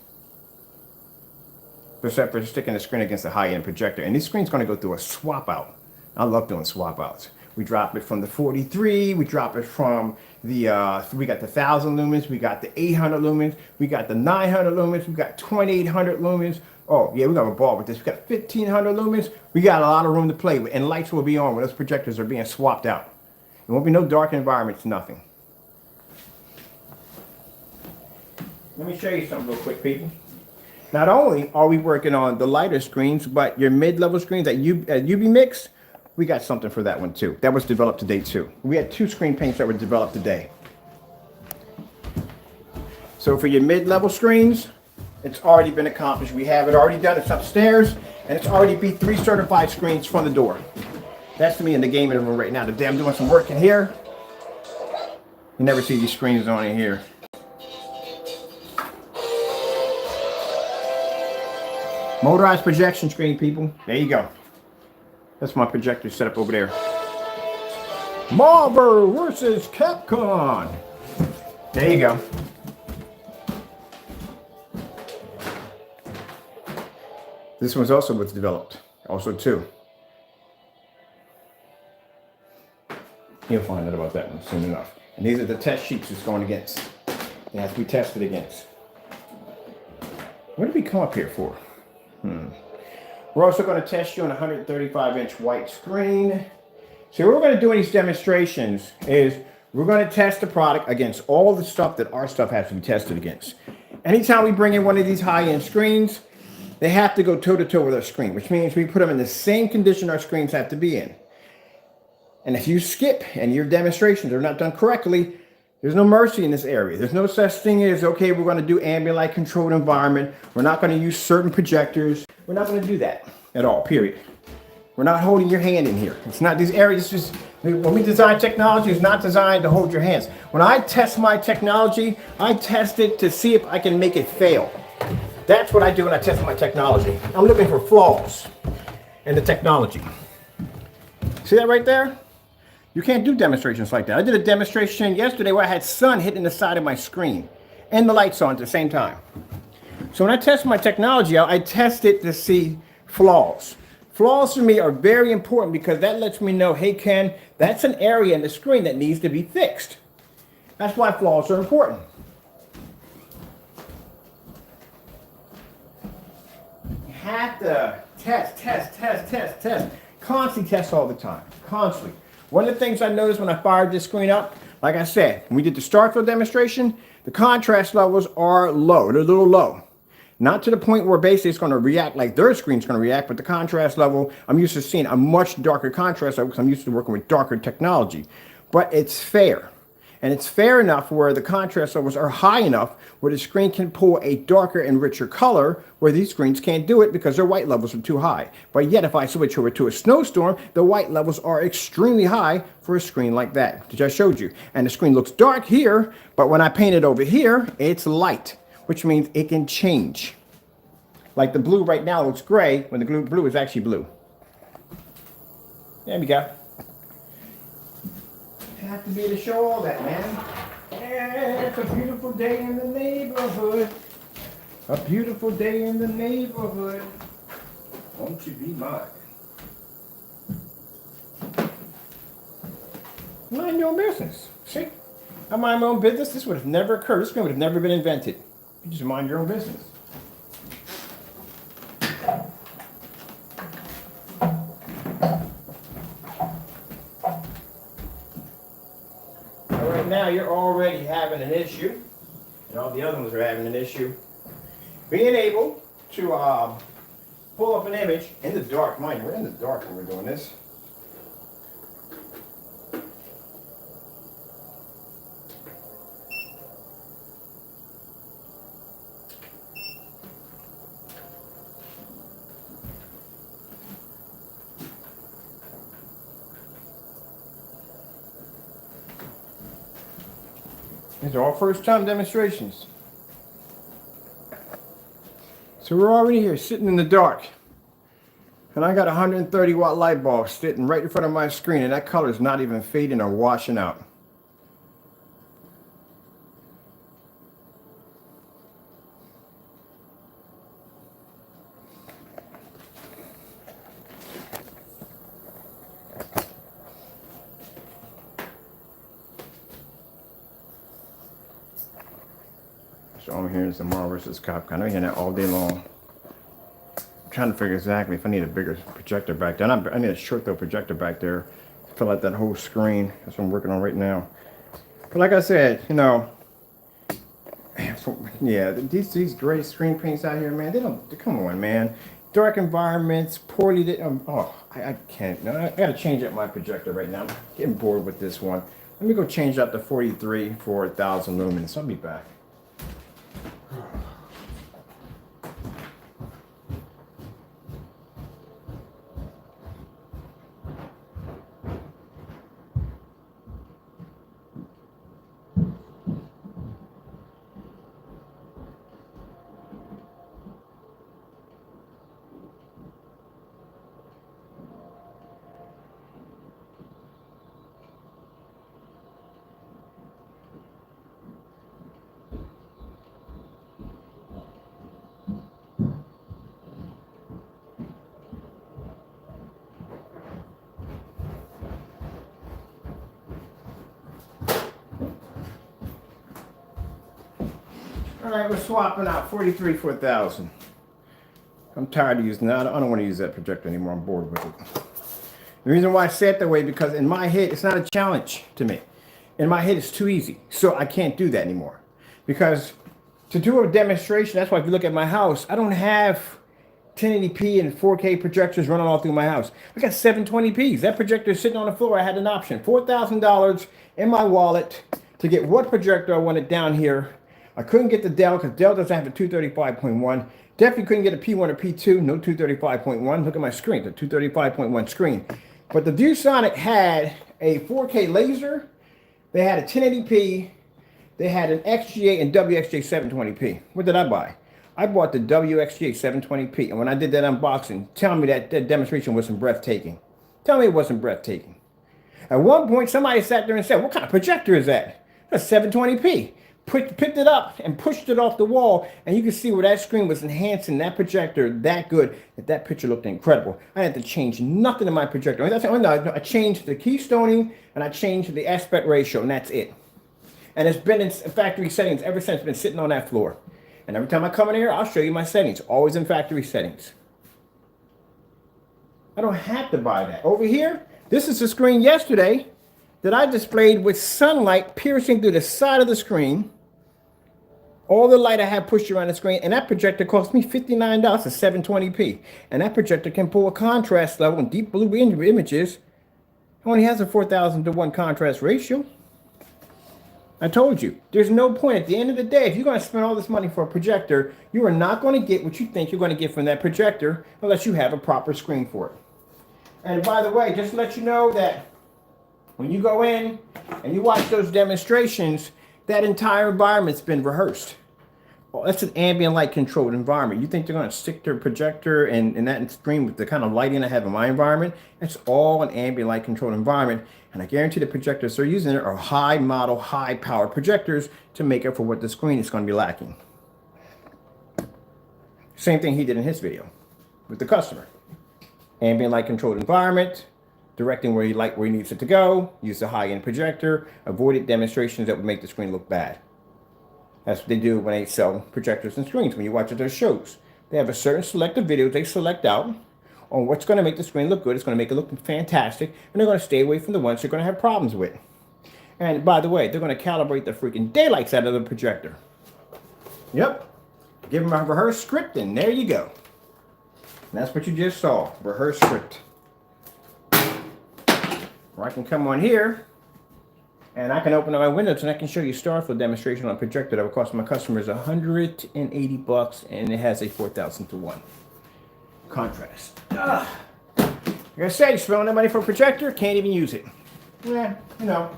Except for sticking the screen against a high-end projector. And this screen's going to go through a swap out. I love doing swap outs. We drop it from the 43, we drop it from the, we got the 1,000 lumens, we got the 800 lumens, we got the 900 lumens, we got 2,800 lumens. Oh, yeah, we got a ball with this. We got 1,500 lumens. We got a lot of room to play with, and lights will be on when those projectors are being swapped out. There won't be no dark environments, nothing. Let me show you something real quick, people. Not only are we working on the lighter screens, but your mid-level screens at UB Mix, we got something for that one too. That was developed today too. We had 2 screen paints that were developed today. So for your mid-level screens, it's already been accomplished. We have it already done. It's upstairs, and it's already B3 certified screens from the door. That's me in the gaming room right now. Today I'm doing some work in here. You never see these screens on in here. Motorized projection screen, people. There you go. That's my projector set up over there. Marvel versus Capcom. There you go. This one's also what's developed. Also too. You'll find out about that one soon enough. And these are the test sheets it's going against. They have to be tested against. What did we come up here for? We're also going to test you on a 135-inch white screen. So what we're going to do in these demonstrations is we're going to test the product against all the stuff that our stuff has to be tested against. Anytime we bring in one of these high-end screens, they have to go toe-to-toe with our screen, which means we put them in the same condition our screens have to be in. And if you skip and your demonstrations are not done correctly, there's no mercy in this area. There's no such thing as, okay, we're going to do ambient light controlled environment. We're not going to use certain projectors. We're not going to do that at all, period. We're not holding your hand in here. It's not these areas. Just when we design technology, it's not designed to hold your hands. When I test my technology, I test it to see if I can make it fail. That's what I do when I test my technology. I'm looking for flaws in the technology. See that right there? You can't do demonstrations like that. I did a demonstration yesterday where I had sun hitting the side of my screen and the lights on at the same time. So when I test my technology out, I test it to see flaws. Flaws for me are very important because that lets me know, hey Ken, that's an area in the screen that needs to be fixed. That's why flaws are important. You have to test. Constantly test all the time. Constantly. One of the things I noticed when I fired this screen up, like I said, when we did the Starfield demonstration, the contrast levels are low. They're a little low. Not to the point where basically it's going to react like their screen's going to react, but the contrast level, I'm used to seeing a much darker contrast level because I'm used to working with darker technology. But it's fair. And it's fair enough where the contrast levels are high enough where the screen can pull a darker and richer color where these screens can't do it because their white levels are too high. But yet if I switch over to a snowstorm, the white levels are extremely high for a screen like that, which I showed you. And the screen looks dark here, but when I paint it over here, it's light, which means it can change. Like the blue right now looks gray when the blue is actually blue. There we go. Have to be to show all that, man. Yeah, it's a beautiful day in the neighborhood. A beautiful day in the neighborhood. Won't you be mine? Mind your own business. See? I mind my own business. This would have never occurred. This screen would have never been invented. You just mind your own business. Now you're already having an issue, and all the other ones are having an issue. Being able to pull up an image in the dark. Mind you, we're in the dark when we're doing this. These are all first-time demonstrations. So we're already here, sitting in the dark. And I got a 130-watt light bulb sitting right in front of my screen, and that color is not even fading or washing out. So I'm hearing some Marvel vs. Capcom. I'm hearing that all day long. I'm trying to figure exactly if I need a bigger projector back there. I need a short though projector back there to fill out that whole screen. That's what I'm working on right now. But like I said, you know, Yeah, these great screen prints out here, man. Come on, man. Dark environments, poorly lit. I can't. No, I gotta change up my projector right now. I'm getting bored with this one. Let me go change up to 43 for 1,000 lumens. I'll be back. All right, we're swapping out 43 for 1,000. I'm tired of using that. I don't want to use that projector anymore. I'm bored with it. The reason why I say it that way, because in my head, it's not a challenge to me. In my head, it's too easy. So I can't do that anymore. Because to do a demonstration, that's why if you look at my house, I don't have 1080p and 4K projectors running all through my house. I got 720p's. That projector is sitting on the floor. I had an option. $4,000 in my wallet to get what projector I wanted down here. I couldn't get the Dell because Dell doesn't have a 235.1. Definitely couldn't get a P1 or P2. No 235.1. Look at my screen. The 235.1 screen. But the ViewSonic had a 4K laser. They had a 1080p. They had an XGA and WXGA 720p. What did I buy? I bought the WXGA 720p. And when I did that unboxing, tell me that demonstration wasn't breathtaking. Tell me it wasn't breathtaking. At one point, somebody sat there and said, what kind of projector is that? That's 720p. Picked it up and pushed it off the wall, and you can see where that screen was enhancing that projector that good that picture looked incredible. I had to change nothing in my projector. I changed the keystoning and I changed the aspect ratio, and that's it. And it's been in factory settings ever since. It's been sitting on that floor. And every time I come in here, I'll show you my settings. Always in factory settings. I don't have to buy that. Over here, this is the screen yesterday that I displayed with sunlight piercing through the side of the screen. All the light I had pushed around the screen, and that projector cost me $59 for 720p. And that projector can pull a contrast level in deep blue images. It only has a 4,000:1 contrast ratio. I told you, there's no point. At the end of the day, if you're going to spend all this money for a projector, you are not going to get what you think you're going to get from that projector unless you have a proper screen for it. And by the way, just to let you know that when you go in and you watch those demonstrations, that entire environment's been rehearsed. Well, that's an ambient light controlled environment. You think they're going to stick their projector and that screen with the kind of lighting I have in my environment? It's all an ambient light controlled environment. And I guarantee the projectors they're using are high model, high power projectors to make up for what the screen is going to be lacking. Same thing he did in his video with the customer. Ambient light controlled environment, directing where he needs it to go, use a high-end projector, avoided demonstrations that would make the screen look bad. That's what they do when they sell projectors and screens. When you watch their shows, they have a certain selective videos they select out on what's going to make the screen look good. It's going to make it look fantastic, and they're going to stay away from the ones they're going to have problems with. And by the way, they're going to calibrate the freaking daylights out of the projector. Yep. Give them a rehearsed script, and there you go. And that's what you just saw, rehearsed script. Or I can come on here, and I can open up my windows, and I can show you a Starfield demonstration on a projector that will cost my customers $180, and it has a 4,000:1 contrast. Like I said, you spending that money for a projector, can't even use it. Yeah, you know.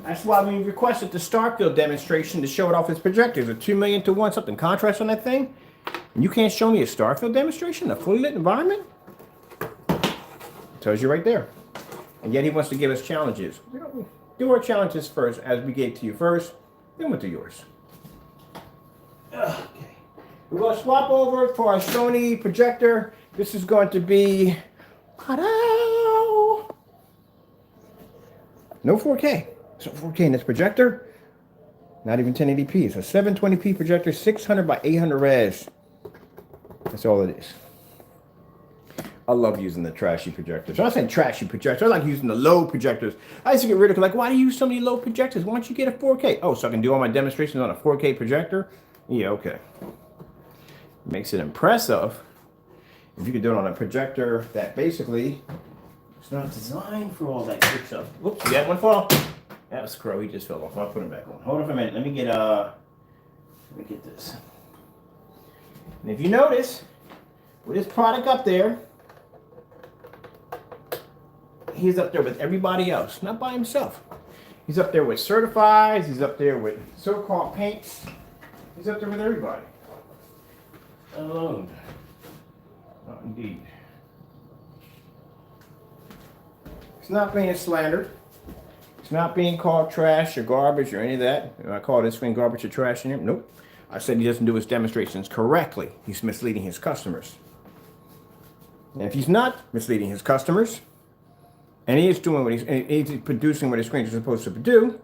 That's why we requested the Starfield demonstration to show it off its projectors. A 2,000,000:1 something contrast on that thing. And you can't show me a Starfield demonstration, a fully lit environment? Tells you right there. And yet he wants to give us challenges. We don't do our challenges first, as we gave to you first, then we'll do yours. Okay. We're going to swap over for our Sony projector. This is going to be no 4K. So 4K in this projector. Not even 1080p. It's a 720p projector, 600 by 800 res. That's all it is. I love using the trashy projectors. I'm not saying trashy projectors. I like using the low projectors. I used to get rid of like, why do you use so many low projectors? Why don't you get a 4K? Oh, so I can do all my demonstrations on a 4K projector? Yeah, okay. Makes it impressive if you can do it on a projector that basically it's not designed for all that good stuff. Whoops, you got one fall. That was Crow. He just fell off. I'll put him back on. Hold on for a minute. Let me get this. And if you notice, with this product up there, he's up there with everybody else, not by himself. He's up there with certifieds. He's up there with so-called paints. He's up there with everybody. Alone. Not indeed. It's not being slandered. It's not being called trash or garbage or any of that. I call this thing garbage or trash in here. Nope. I said he doesn't do his demonstrations correctly. He's misleading his customers. And if he's not misleading his customers, and he is doing what he's producing what his screens are supposed to do,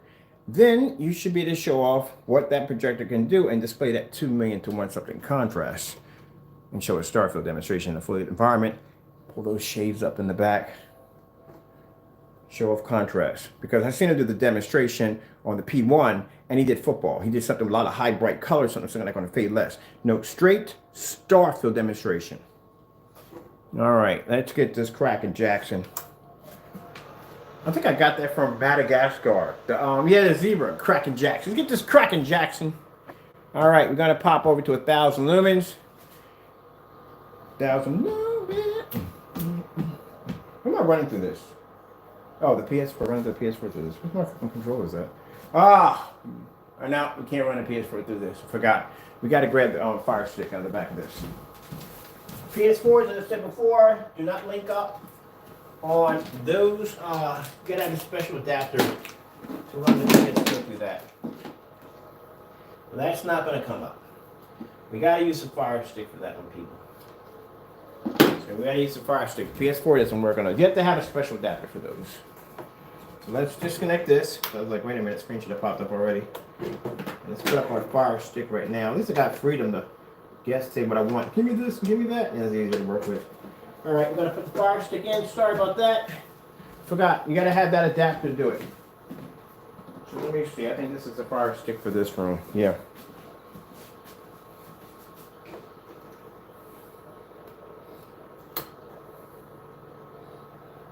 then you should be able to show off what that projector can do and display that 2 million to 1 something contrast and show a Starfield demonstration in a fluid environment. Pull those shades up in the back. Show off contrast. Because I've seen him do the demonstration on the P1 and he did football. He did something with a lot of high bright colors, something like on a fade less. No, straight Starfield demonstration. All right, let's get this Kraken Jackson. I think I got that from Madagascar. The zebra, Kraken Jackson. Let's get this Kraken Jackson. All right, we're gonna pop over to 1,000 lumens. 1,000 lumens. Who am I running through this? Oh, the PS4, running the PS4 through this. What my fucking controller is that? No, we can't run the PS4 through this. I forgot. We got to grab the Fire Stick out of the back of this. PS4s, as I said before, do not link up on those. You got to have a special adapter to run the PS4 through that. Well, that's not going to come up. We got to use the Fire Stick for that one, people. So we gotta use the Fire Stick. PS4 doesn't work on it. You have to have a special adapter for those. So let's disconnect this. So I was like, wait a minute, screen should have popped up already. Let's put up our Fire Stick right now. At least I got freedom to guess, say what I want. Give me this, give me that. And it's easy to work with. All right, we're gonna put the Fire Stick in. Sorry about that. Forgot, you gotta have that adapter to do it. So let me see, I think this is the Fire Stick for this room. Yeah.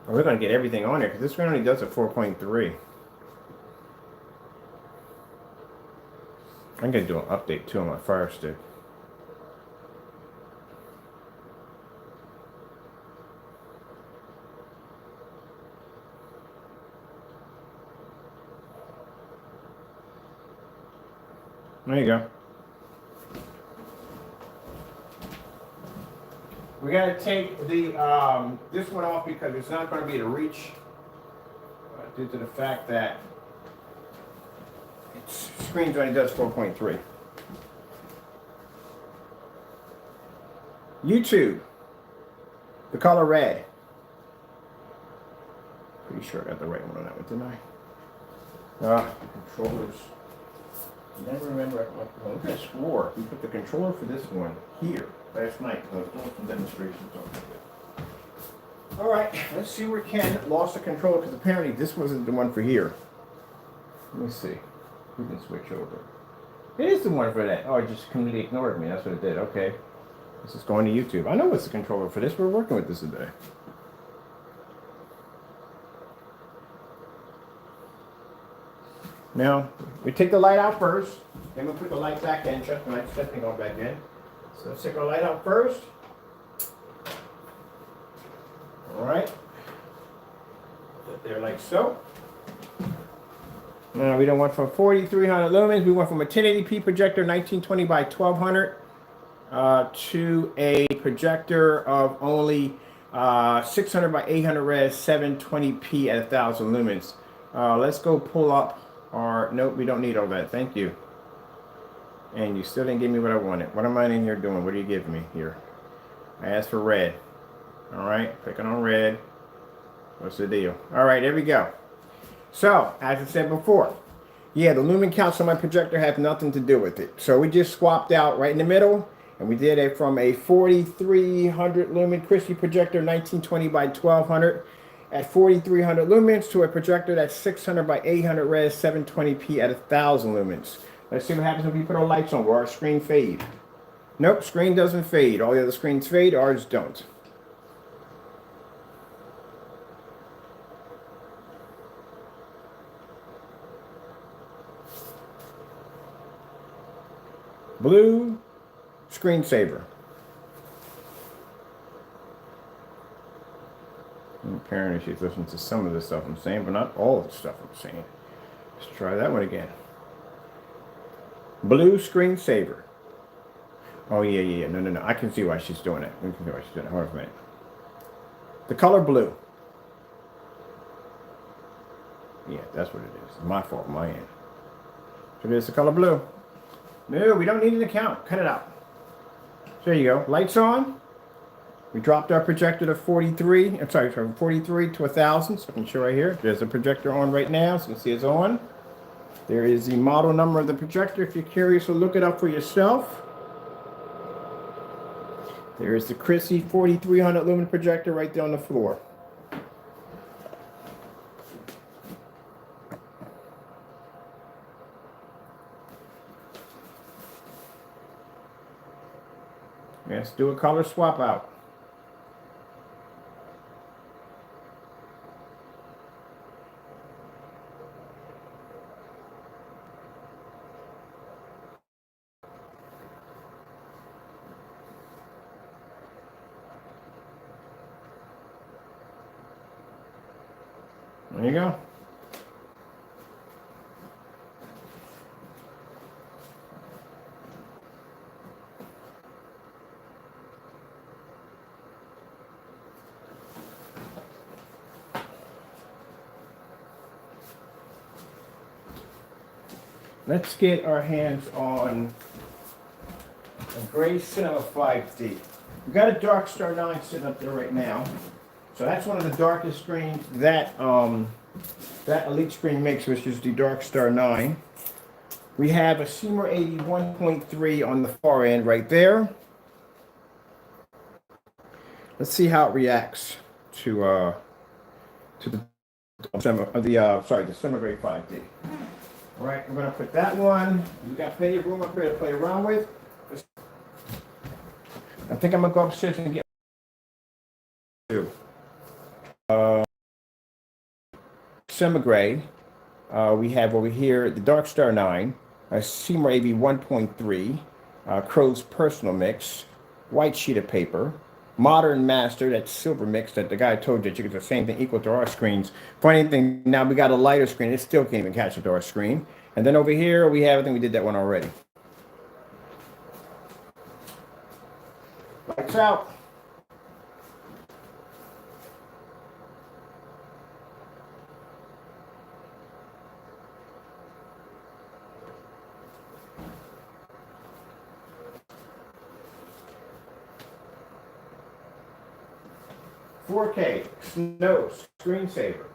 We're going to get everything on there because this screen only does a 4.3. I'm going to do an update too on my Fire Stick. There you go. We got to take the this one off because it's not going to be to reach due to the fact that its screen only does 4.3. YouTube, the color red. Pretty sure I got the right one on that one, didn't I? Controllers. Never remember. I could have swore we put the controller for this one here last night. I was doing some demonstrations on it. All right, let's see where Ken lost the controller because apparently this wasn't the one for here. Let me see. We can switch over. It is the one for that. Oh, it just completely ignored me. That's what it did. Okay. This is going to YouTube. I know it's the controller for this. We're working with this today. Now, we take the light out first, then we'll put the light back in. Trust me, it's definitely going back in. So let's take our light out first. All right. Put there like so. Now, we don't want from 4,300 lumens. We went from a 1080p projector, 1920 by 1200, to a projector of only 600 by 800 res, 720p at 1,000 lumens. Let's go pull up. Nope, we don't need all that. Thank you. And you still didn't give me what I wanted. What am I in here doing? What are you giving me here? I asked for red. All right, clicking on red. What's the deal? All right, there we go. So, as I said before, yeah, the lumen counts on my projector have nothing to do with it. So we just swapped out right in the middle. And we did it from a 4300 lumen Christie projector, 1920 by 1200 at 4300 lumens to a projector that's 600 by 800 res, 720p at 1000 lumens. Let's see what happens when we put our lights on. Will our screen fade? Nope, screen doesn't fade. All the other screens fade, ours don't. Blue screensaver. And apparently she's listening to some of the stuff I'm saying, but not all of the stuff I'm saying. Let's try that one again. Blue screensaver. Oh, yeah. No. I can see why she's doing it. I can see why she's doing it. Hold on a minute. The color blue. Yeah, that's what it is. It's my fault, my end. So there's the color blue. No, we don't need an account. Cut it out. So there you go. Lights on. We dropped our projector to 43. I'm sorry, from 43 to 1000. So I can show right here. There's a projector on right now. So you can see it's on. There is the model number of the projector. If you're curious, so look it up for yourself. There is the Christie 4300 lumen projector right there on the floor. Let's do a color swap out. There you go. Let's get our hands on a gray Cinema 5D. We've got a Dark Star 9 sitting up there right now. So that's one of the darkest screens that that Elite screen makes, which is the Dark Star 9. We have a Seymour 80 1.3 on the far end right there. Let's see how it reacts to the Cinema Grade 5D. All right, we're gonna put that one. We got plenty of room up here to play around with. I think I'm gonna go upstairs and get two. Semi-grade. We have over here the Dark Star 9, a Seymour AV 1.3, Crow's Personal Mix, white sheet of paper, Modern Master, that silver mix that the guy told you that you get the same thing equal to our screens. Funny thing, now we got a lighter screen, it still can't even catch up to our screen. And then over here we have, I think we did that one already. Lights out. $4K, Snow, screensaver.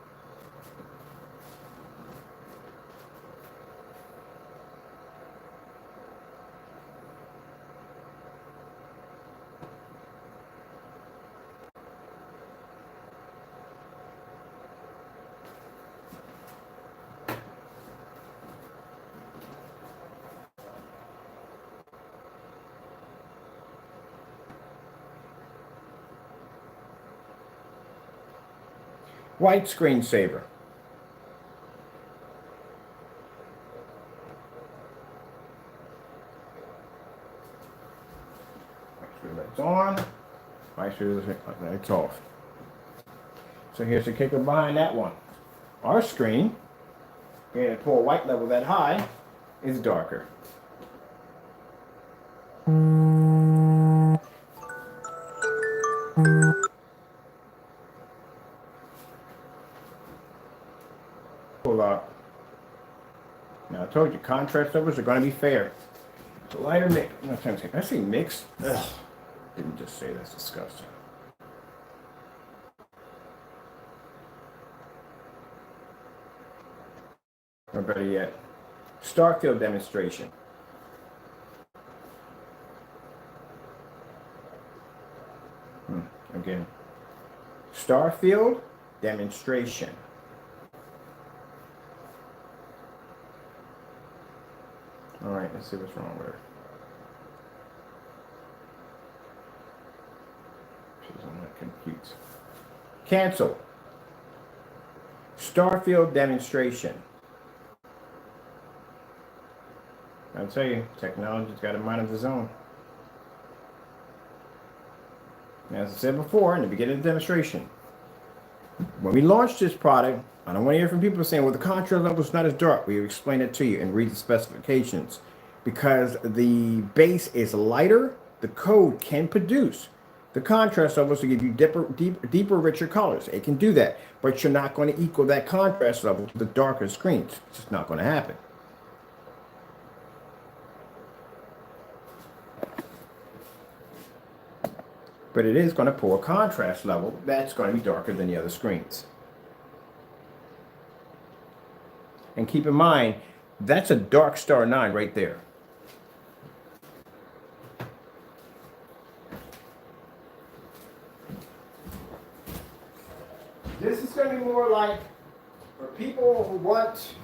White screensaver. Make sure that's on. Make sure that's off. So here's the kicker behind that one. Our screen, again, at pull white level that high, is darker. Pull up. Now I told you, contrast levels are going to be fair. So lighter mix. No, I say mix. Ugh. Didn't just say that's disgusting. Or better yet, Starfield demonstration. Again, Starfield demonstration. All right, let's see what's wrong with her. She's on that compute. Cancel. Starfield demonstration. I'll tell you, technology's got a mind of its own. As I said before in the beginning of the demonstration, when we launched this product, I don't want to hear from people saying, well, the contrast level is not as dark. We explain it to you and read the specifications. Because the base is lighter, the code can produce the contrast levels to give you deeper, richer colors. It can do that, but you're not going to equal that contrast level to the darker screens. It's just not going to happen. But it is going to pull a contrast level that's going to be darker than the other screens. And keep in mind, that's a Dark Star 9 right there. This is going to be more like for people who want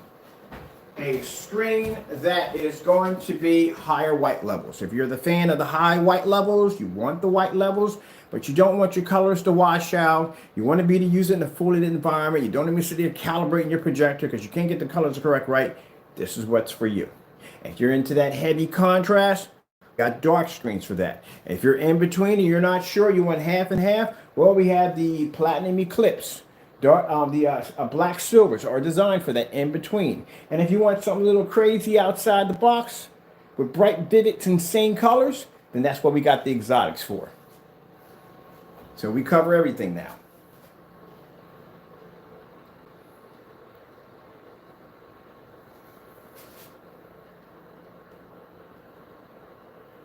a screen that is going to be higher white levels. If you're the fan of the high white levels, you want the white levels, but you don't want your colors to wash out. You want to be able to use it in a fully lit environment. You don't even sit there calibrating your projector because you can't get the colors correct right. This is what's for you. If you're into that heavy contrast, got dark screens for that. If you're in between and you're not sure, you want half and half, well, we have the Platinum Eclipse. Black silvers are designed for that in between. And if you want something a little crazy outside the box with bright, vivid, insane colors, then that's what we got the exotics for. So we cover everything now.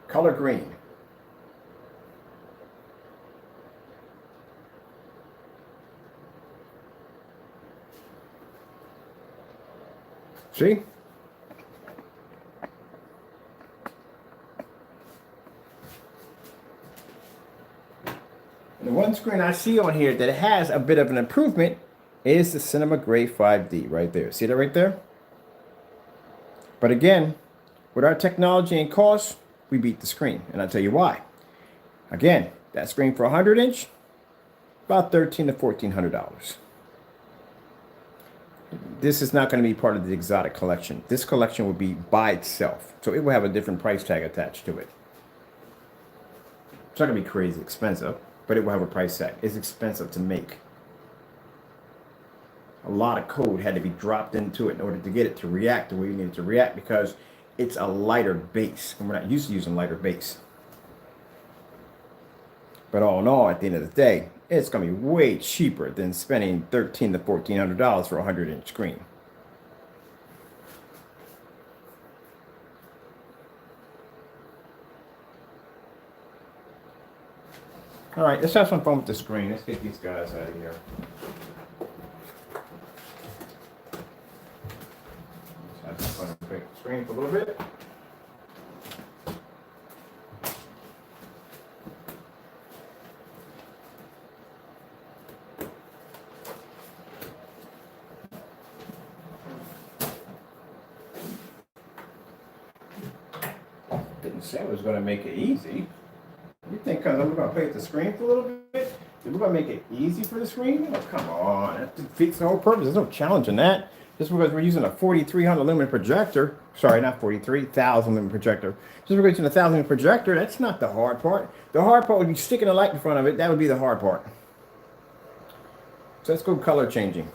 Color green. See? And the one screen I see on here that has a bit of an improvement is the Cinema Gray 5D right there. See that right there? But again, with our technology and cost, we beat the screen. And I'll tell you why. Again, that screen for 100-inch, about $1,300 to $1,400. This is not going to be part of the exotic collection. This collection will be by itself. So it will have a different price tag attached to it. It's not going to be crazy expensive, but it will have a price tag. It's expensive to make. A lot of code had to be dropped into it in order to get it to react the way you need it to react because it's a lighter base. And we're not used to using lighter base. But all in all, at the end of the day, it's going to be way cheaper than spending $1,300 to $1,400 for a 100-inch screen. All right, let's have some fun with the screen. Let's get these guys out of here. Let's have some fun with the screen for a little bit. Didn't say it was going to make it easy. You think because we're going to play with the screen for a little bit, we're going to make it easy for the screen? Oh, come on. That defeats the whole purpose. There's no challenge in that. Just because we're using a 4,300 lumen projector, sorry, not 43,000 lumen projector. Just because we're using a 1,000 lumen projector, that's not the hard part. The hard part would be sticking a light in front of it. That would be the hard part. So let's go color changing.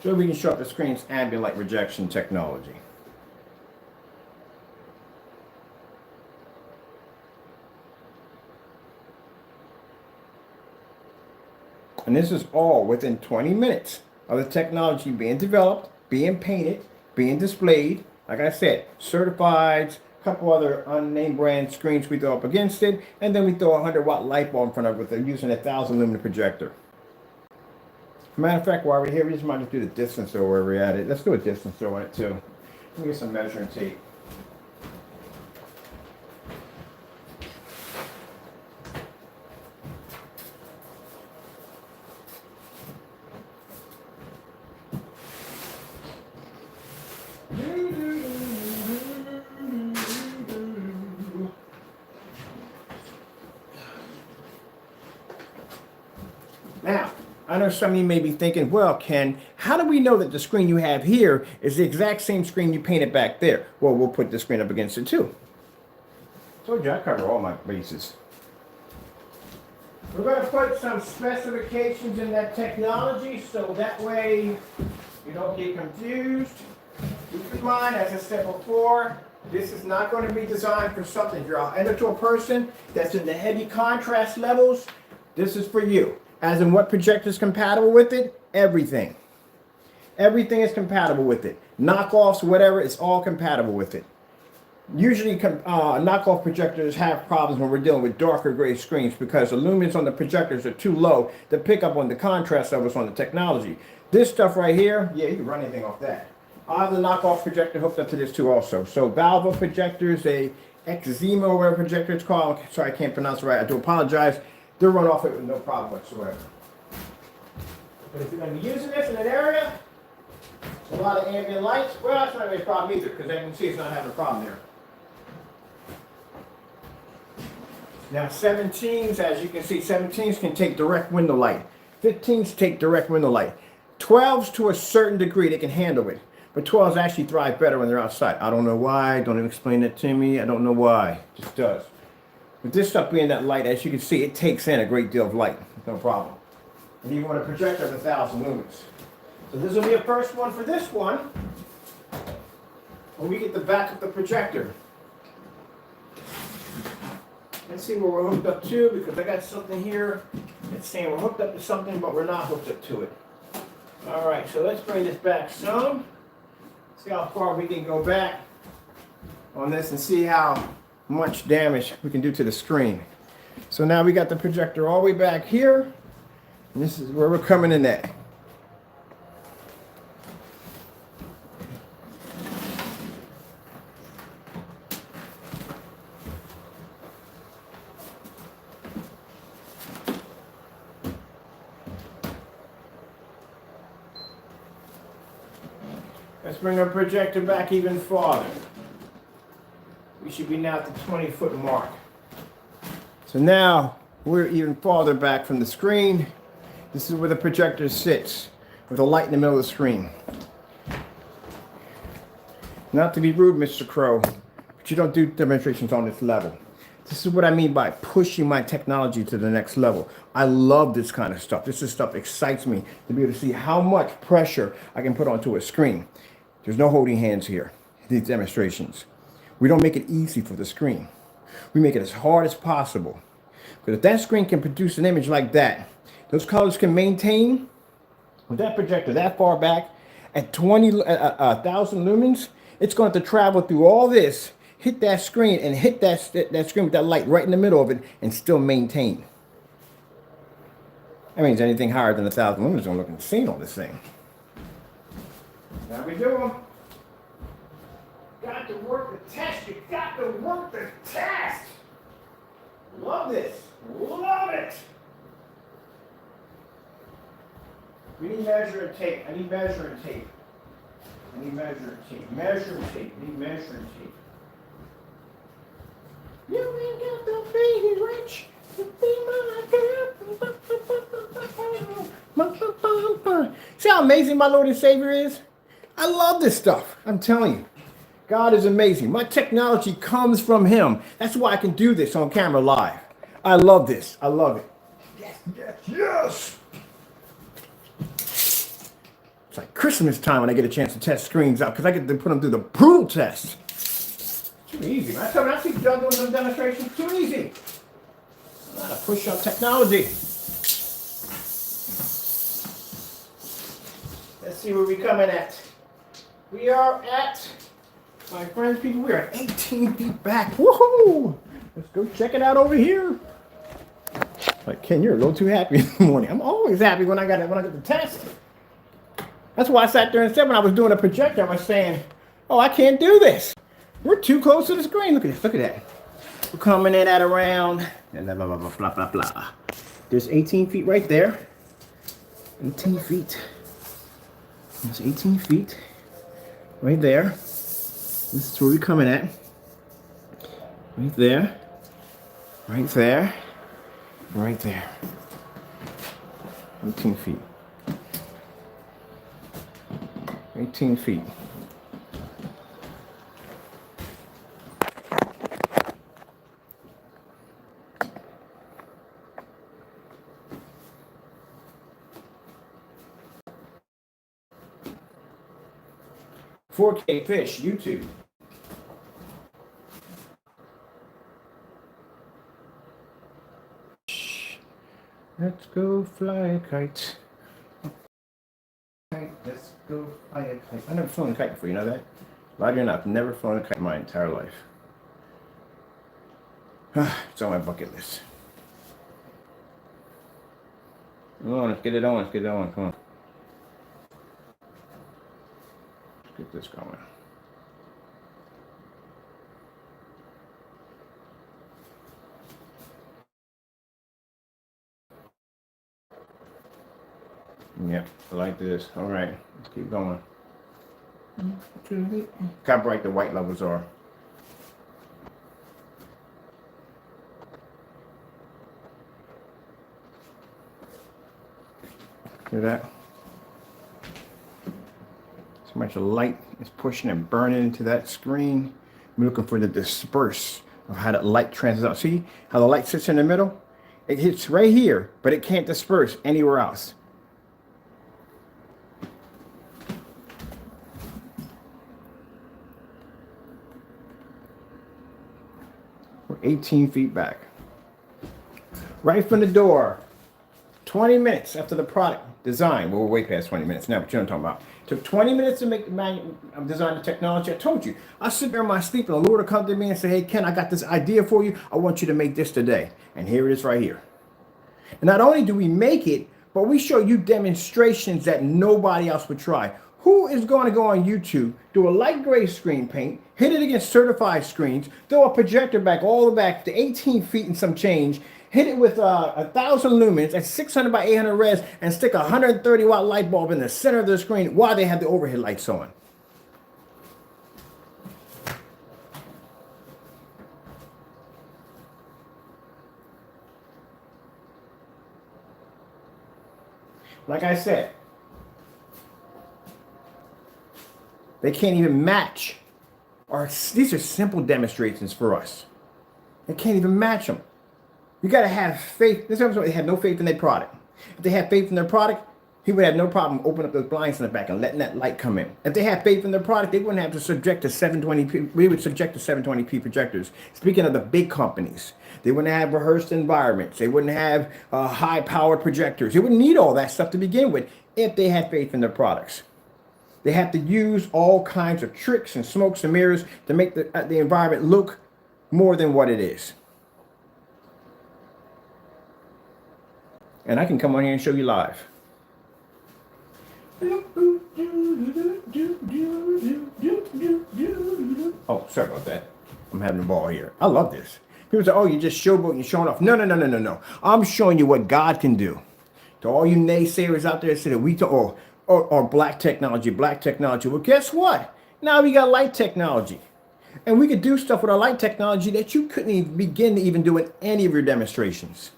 So we can show up the screen's ambient light rejection technology. And this is all within 20 minutes of the technology being developed, being painted, being displayed. Like I said, certified, a couple other unnamed brand screens we throw up against it, and then we throw a 100-watt light bulb in front of it using a 1,000 lumen projector. Matter of fact, while we're here, we just might just do the distance over where we're at it. Let's do a distance throw on it too. Let me get some measuring tape. Now, I know some of you may be thinking, well, Ken, how do we know that the screen you have here is the exact same screen you painted back there? Well, we'll put the screen up against it too. Told you I cover all my bases. We're going to put some specifications in that technology so that way you don't get confused. Keep in mind, as I said before, this is not going to be designed for something. If you're into a person that's in the heavy contrast levels, this is for you. As in what projector is compatible with it? Everything. Everything is compatible with it. Knockoffs, whatever, it's all compatible with it. Usually knockoff projectors have problems when we're dealing with darker gray screens because the lumens on the projectors are too low to pick up on the contrast levels on the technology. This stuff right here, yeah, you can run anything off that. I have the knockoff projector hooked up to this too also. So Valvo projectors, a Exima or whatever projector it's called, sorry I can't pronounce it right, I do apologize. They'll run off it with no problem whatsoever. But if you're going to be using this in an area, a lot of ambient lights, well, that's not really a problem either, because as you can see, it's not having a problem there. Now, 17s, as you can see, 17s can take direct window light. 15s take direct window light. 12s, to a certain degree, they can handle it. But 12s actually thrive better when they're outside. I don't know why. Don't even explain that to me. I don't know why. It just does. With this stuff being that light, as you can see, it takes in a great deal of light. No problem. And you want a projector of 1,000 lumens. So this will be a first one for this one. When we get the back of the projector. Let's see where we're hooked up to, because I got something here that's saying we're hooked up to something, but we're not hooked up to it. All right, so let's bring this back some. See how far we can go back on this and see how much damage we can do to the screen. So now we got the projector all the way back here. And this is where we're coming in at. Let's bring our projector back even farther. We should be now at the 20-foot mark. So now we're even farther back from the screen. This is where the projector sits, with a light in the middle of the screen. Not to be rude, Mr. Crow, but you don't do demonstrations on this level. This is what I mean by pushing my technology to the next level. I love this kind of stuff. This stuff excites me to be able to see how much pressure I can put onto a screen. There's no holding hands here in these demonstrations. We don't make it easy for the screen. We make it as hard as possible. Because if that screen can produce an image like that, those colors can maintain with that projector that far back at 1,000 lumens, it's going to travel through all this, hit that screen, and hit that screen with that light right in the middle of it and still maintain. That means anything higher than 1,000 lumens is going to look insane on this thing. Now we do them. Got to work the test. You got to work the test. Love this. Love it. We need measuring tape. I need measuring tape. I need measuring tape. Measuring tape. I need measuring tape. You ain't got to be rich to be my girl. See how amazing my Lord and Savior is? I love this stuff. I'm telling you. God is amazing. My technology comes from Him. That's why I can do this on camera live. I love this. I love it. Yes, yes, yes. It's like Christmas time when I get a chance to test screens out because I get to put them through the brutal test. Too easy, man. I see Doug doing some demonstrations. Too easy. I know how to push up technology. Let's see where we're coming at. We are at, my friends, people, we are at 18 feet back. Woohoo! Let's go check it out over here. Like, Ken, you're a little too happy in the morning. I'm always happy when I get the test. That's why I sat there and said when I was doing a projector, I was saying, Oh, I can't do this. We're too close to the screen. Look at this. Look at that. We're coming in at around blah, blah, blah, blah, blah, blah, blah. There's 18 feet right there. 18 feet. There's 18 feet right there. This is where we're coming at. Right there. Right there. Right there. 18 feet. 18 feet. $4K Fish, YouTube. Let's go fly a kite. Let's go fly a kite. I've never flown a kite before, you know that? Oddly enough, never flown a kite in my entire life. It's on my bucket list. Come on, let's get it on, let's get it on, come on. Let's get this going. Yep, I like this. All right, let's keep going. Look how bright the white levels are. See that? So much light is pushing and burning into that screen. I'm looking for the disperse of how that light transits out. See how the light sits in the middle? It hits right here, but it can't disperse anywhere else. We're 18 feet back. Right from the door. 20 minutes after the product design. Well, we're way past 20 minutes now, but you know what I'm talking about. It took 20 minutes to make the design the technology. I told you. I sit there in my sleep and the Lord will come to me and say, hey, Ken, I got this idea for you. I want you to make this today. And here it is right here. And not only do we make it, but we show you demonstrations that nobody else would try. Who is going to go on YouTube, do a light gray screen paint, hit it against certified screens, throw a projector back all the back to 18 feet and some change, hit it with 1,000 lumens at 600 by 800 res, and stick a 130 watt light bulb in the center of the screen while they have the overhead lights on? Like I said, they can't even match. These are simple demonstrations for us. They can't even match them. You got to have faith. This is why they have no faith in their product. If they had faith in their product, he would have no problem opening up those blinds in the back and letting that light come in. If they had faith in their product, they wouldn't have to subject to 720p. We would subject to 720p projectors. Speaking of the big companies, they wouldn't have rehearsed environments. They wouldn't have high-powered projectors. They wouldn't need all that stuff to begin with if they had faith in their products. They have to use all kinds of tricks and smokes and mirrors to make the environment look more than what it is. And I can come on here and show you live. Oh, sorry about that. I'm having a ball here. I love this. People say, oh, you're just showboating, you're showing off. No, no, no, no, no, no. I'm showing you what God can do. To all you naysayers out there that say that we or black technology. Well, guess what? Now we got light technology. And we could do stuff with our light technology that you couldn't even begin to even do in any of your demonstrations.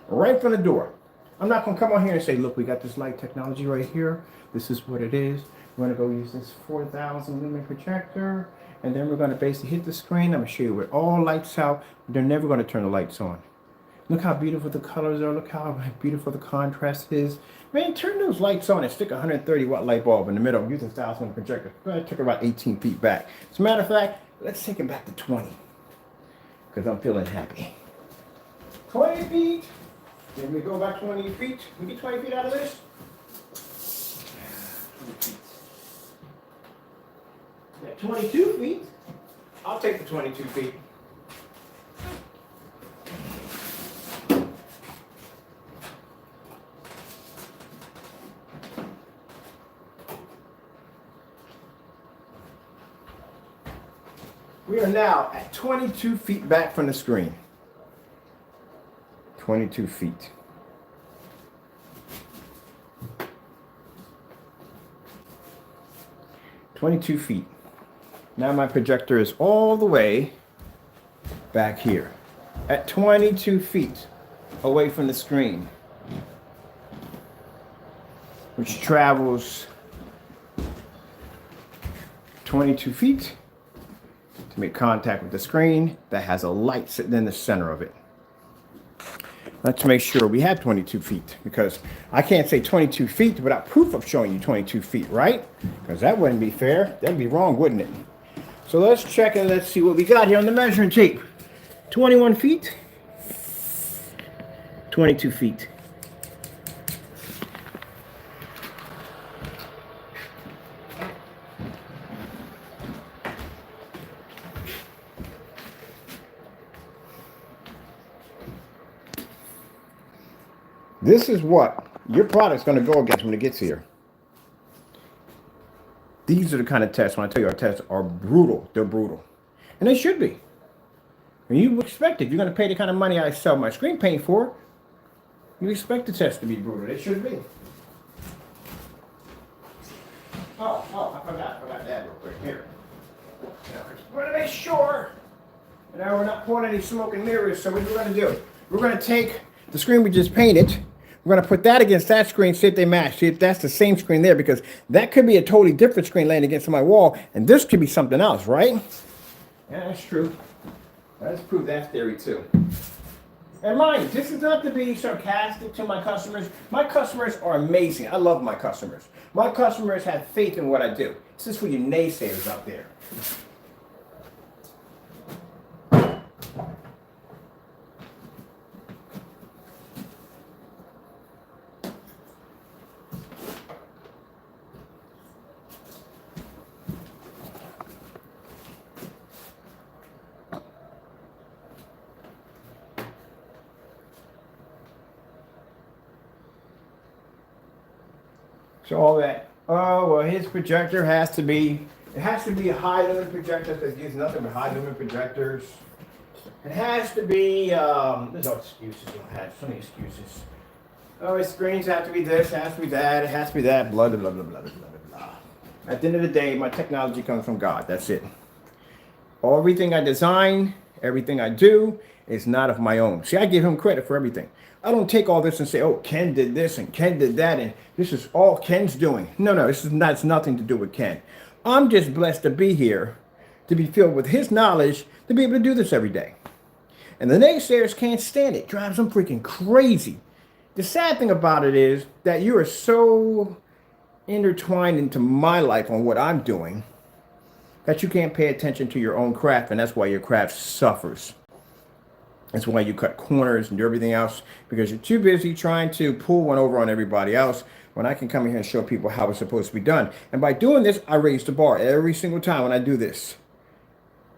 Right from the door. I'm not going to come on here and say, look, we got this light technology right here. This is what it is. We're going to go use this 4,000 lumen projector. And then we're going to basically hit the screen. I'm going to show you where all lights out. They're never going to turn the lights on. Look how beautiful the colors are. Look how beautiful the contrast is. Man, turn those lights on and stick a 130 watt light bulb in the middle. Use a 1,000 projector. I took about 18 feet back. As a matter of fact, let's take it back to 20. Because I'm feeling happy. 20 feet. Then we go back 20 feet. We get 20 feet out of this. 22 feet. I'll take the 22 feet. We are now at 22 feet back from the screen. 22 feet. Now my projector is all the way back here at 22 feet away from the screen, which travels 22 feet to make contact with the screen that has a light sitting in the center of it. Let's make sure we have 22 feet, because I can't say 22 feet without proof of showing you 22 feet, right? Because that wouldn't be fair. That'd be wrong, wouldn't it? So let's check and let's see what we got here on the measuring tape. 21 feet, 22 feet. This is what your product's going to go against when it gets here. These are the kind of tests, when I tell you our tests are brutal, they're brutal. And they should be. And you expect it. If you're going to pay the kind of money I sell my screen paint for, you expect the test to be brutal. They should be. I forgot that real quick. Here. Now, I want to make sure. Now we're not pulling any smoke and mirrors, so what we're going to do, we're going to take the screen we just painted. We're going to put that against that screen, see if they match, see if that's the same screen there, because that could be a totally different screen laying against my wall, and this could be something else, right? Yeah, that's true. Let's prove that theory too. And mind, this is not to be sarcastic to my customers. My customers are amazing. I love my customers. My customers have faith in what I do. This is for you naysayers out there. So all that, oh, well, his projector has to be, it has to be a high lumen projector, because he's nothing but high lumen projectors. It has to be, there's no excuses, you don't have so many excuses. Oh, his screens have to be this, it has to be that, it has to be that, blah, blah, blah, blah, blah, blah, blah, blah. At the end of the day, my technology comes from God, that's it. Everything I design, everything I do is not of my own. See, I give him credit for everything. I don't take all this and say, oh, Ken did this and Ken did that and this is all Ken's doing. No, this is not, it's nothing to do with Ken. I'm just blessed to be here, to be filled with his knowledge, to be able to do this every day. And the naysayers can't stand it. It drives them freaking crazy. The sad thing about it is that you are so intertwined into my life on what I'm doing that you can't pay attention to your own craft, and that's why your craft suffers. That's why you cut corners and do everything else, because you're too busy trying to pull one over on everybody else when I can come in here and show people how it's supposed to be done. And by doing this, I raise the bar every single time when I do this.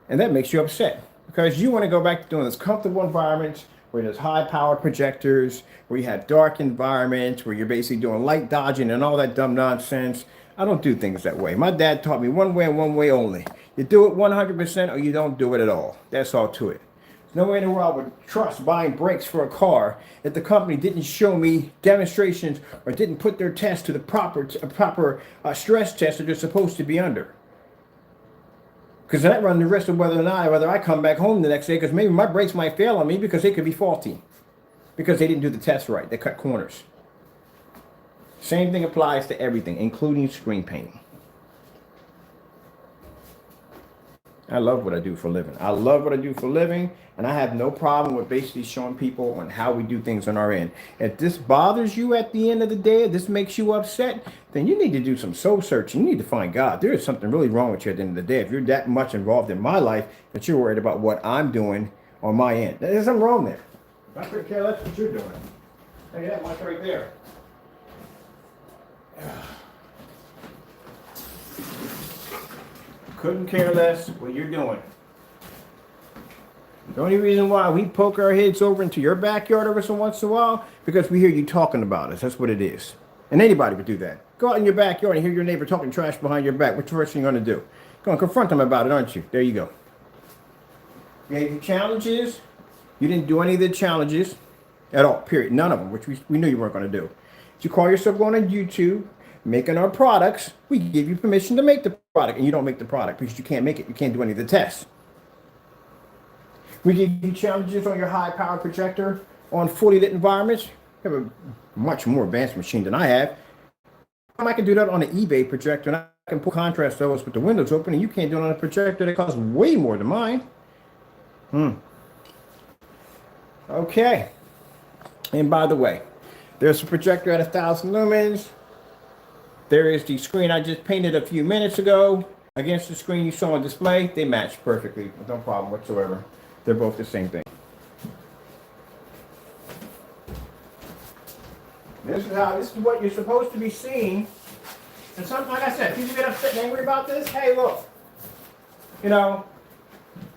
And that makes you upset, because you want to go back to doing this comfortable environment where there's high-powered projectors, where you have dark environments, where you're basically doing light dodging and all that dumb nonsense. I don't do things that way. My dad taught me one way and one way only. You do it 100% or you don't do it at all. That's all to it. There's no way in the world I would trust buying brakes for a car if the company didn't show me demonstrations or didn't put their test to the proper stress test that they're supposed to be under. Because that run the risk of whether I come back home the next day, because maybe my brakes might fail on me because they could be faulty. Because they didn't do the test right. They cut corners. Same thing applies to everything, including screen painting. I love what I do for a living. I love what I do for a living, and I have no problem with basically showing people on how we do things on our end. If this bothers you at the end of the day, if this makes you upset, then you need to do some soul searching. You need to find God. There is something really wrong with you at the end of the day. If you're that much involved in my life that you're worried about what I'm doing on my end, there's something wrong there. I couldn't care less what you're doing. Hey, that much right there. Couldn't care less what you're doing. The only reason why we poke our heads over into your backyard every so once in a while, because we hear you talking about us. That's what it is. And anybody would do that. Go out in your backyard and hear your neighbor talking trash behind your back. What's the first thing you're going to do? Go and confront them about it, aren't you? There you go. Gave you challenges. You didn't do any of the challenges at all, period. None of them, which we knew you weren't going to do. You call yourself going on YouTube, making our products. We give you permission to make the product, and you don't make the product because you can't make it. You can't do any of the tests. We give you challenges on your high power projector on fully lit environments. You have a much more advanced machine than I have. I can do that on an eBay projector, and I can put contrast levels with the windows open, and you can't do it on a projector that costs way more than mine. Okay. And by the way, there's a projector at 1,000 lumens. There is the screen I just painted a few minutes ago against the screen you saw on display. They match perfectly, no problem whatsoever. They're both the same thing. This is what you're supposed to be seeing. And something, like I said, people get upset and angry about this. Hey, look, you know,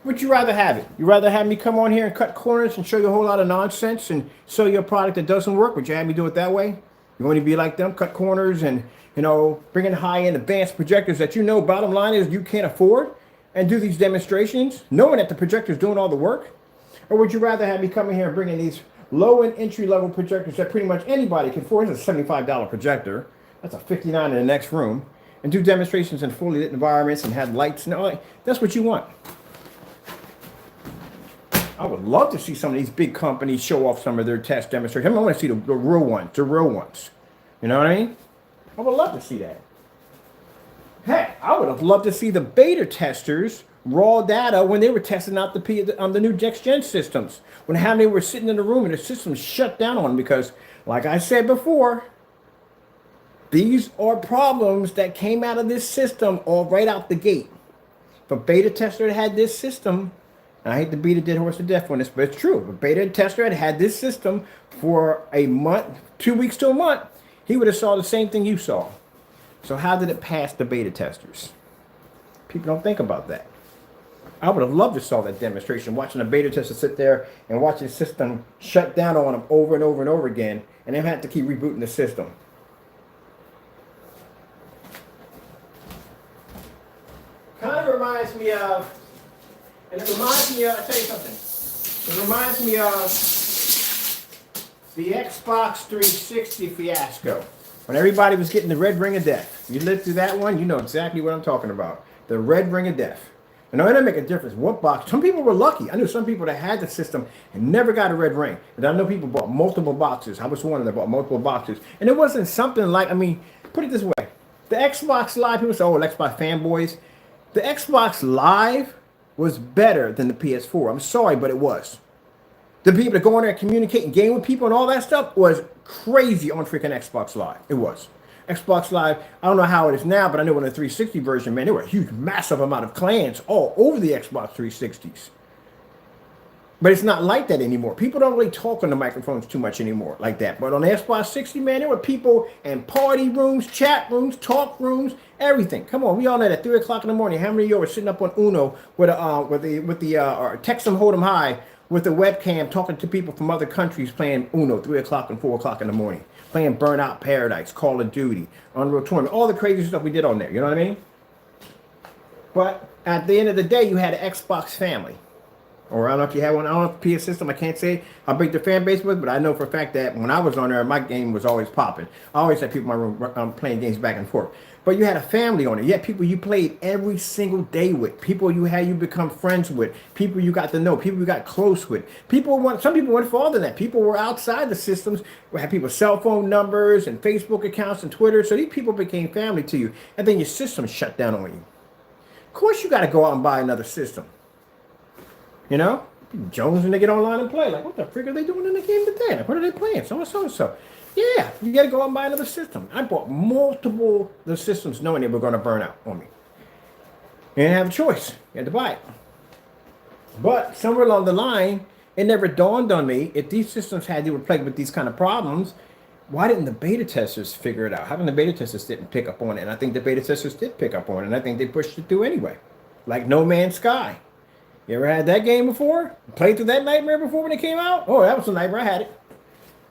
would you rather have it? You rather have me come on here and cut corners and show you a whole lot of nonsense and sell you a product that doesn't work? Would you have me do it that way? You want to be like them, cut corners and, you know, bring in high-end advanced projectors that you know, bottom line is you can't afford, and do these demonstrations knowing that the projector's doing all the work? Or would you rather have me come in here and bring in these low-end entry-level projectors that pretty much anybody can afford? It's a $75 projector. That's a $59 in the next room. And do demonstrations in fully lit environments and have lights and all that. That's what you want. I would love to see some of these big companies show off some of their test demonstrations. I want to see the real ones, You know what I mean? I would love to see that. Heck, I would have loved to see the beta testers raw data when they were testing out the new next gen systems. When they were sitting in the room and the system shut down on them because, like I said before, these are problems that came out of this system all right out the gate. If a beta tester had this system, and I hate to beat a dead horse to death on this, but it's true. If a beta tester had this system for a month, 2 weeks to a month, he would have saw the same thing you saw. So how did it pass the beta testers? People don't think about that. I would have loved to saw that demonstration, watching a beta tester sit there and watch the system shut down on them over and over and over again, and then have to keep rebooting the system. Kind of reminds me of, and it reminds me of, I'll tell you something. It reminds me of the Xbox 360 fiasco. When everybody was getting the red ring of death. You lived through that one, you know exactly what I'm talking about. The red ring of death. And it doesn't make a difference what box. Some people were lucky. I knew some people that had the system and never got a red ring. And I know people bought multiple boxes. I was one of them that bought multiple boxes. And it wasn't something like, I mean, put it this way. The Xbox Live, people say, oh, Xbox fanboys. The Xbox Live was better than the PS4. I'm sorry, but it was. The people that go on there and communicate and game with people and all that stuff was crazy on freaking Xbox Live. It was. Xbox Live, I don't know how it is now, but I know in the 360 version, man, there were a huge, massive amount of clans all over the Xbox 360s. But it's not like that anymore. People don't really talk on the microphones too much anymore like that. But on the Xbox 60, man, there were people in party rooms, chat rooms, talk rooms, everything. Come on, we all know that 3 o'clock in the morning. How many of you were sitting up on Uno with or text them, hold them high with a webcam, talking to people from other countries playing Uno 3 o'clock and 4 o'clock in the morning, playing Burnout Paradise, Call of Duty, Unreal Tournament, all the crazy stuff we did on there. You know what I mean? But at the end of the day, you had an Xbox family. Or I don't know if you had one. I don't know if PS system. I can't say how big the fan base was, but I know for a fact that when I was on there, my game was always popping. I always had people in my room playing games back and forth. But you had a family on it. You had people you played every single day with. People you become friends with. People you got to know. People you got close with. Some people went farther than that. People were outside the systems. We had people's cell phone numbers and Facebook accounts and Twitter. So these people became family to you. And then your system shut down on you. Of course you got to go out and buy another system. You know, Jones and they get online and play. Like, what the frick are they doing in the game today? Like, what are they playing? So and so and so. Yeah, you got to go out and buy another system. I bought multiple the systems knowing they were going to burn out on me. You didn't have a choice. You had to buy it. But somewhere along the line, it never dawned on me, if these systems had to plagued with these kind of problems, why didn't the beta testers figure it out? How come the beta testers didn't pick up on it? And I think the beta testers did pick up on it, and I think they pushed it through anyway. Like No Man's Sky. You ever had that game before? Played through that nightmare before when it came out? Oh, that was a nightmare. I had it.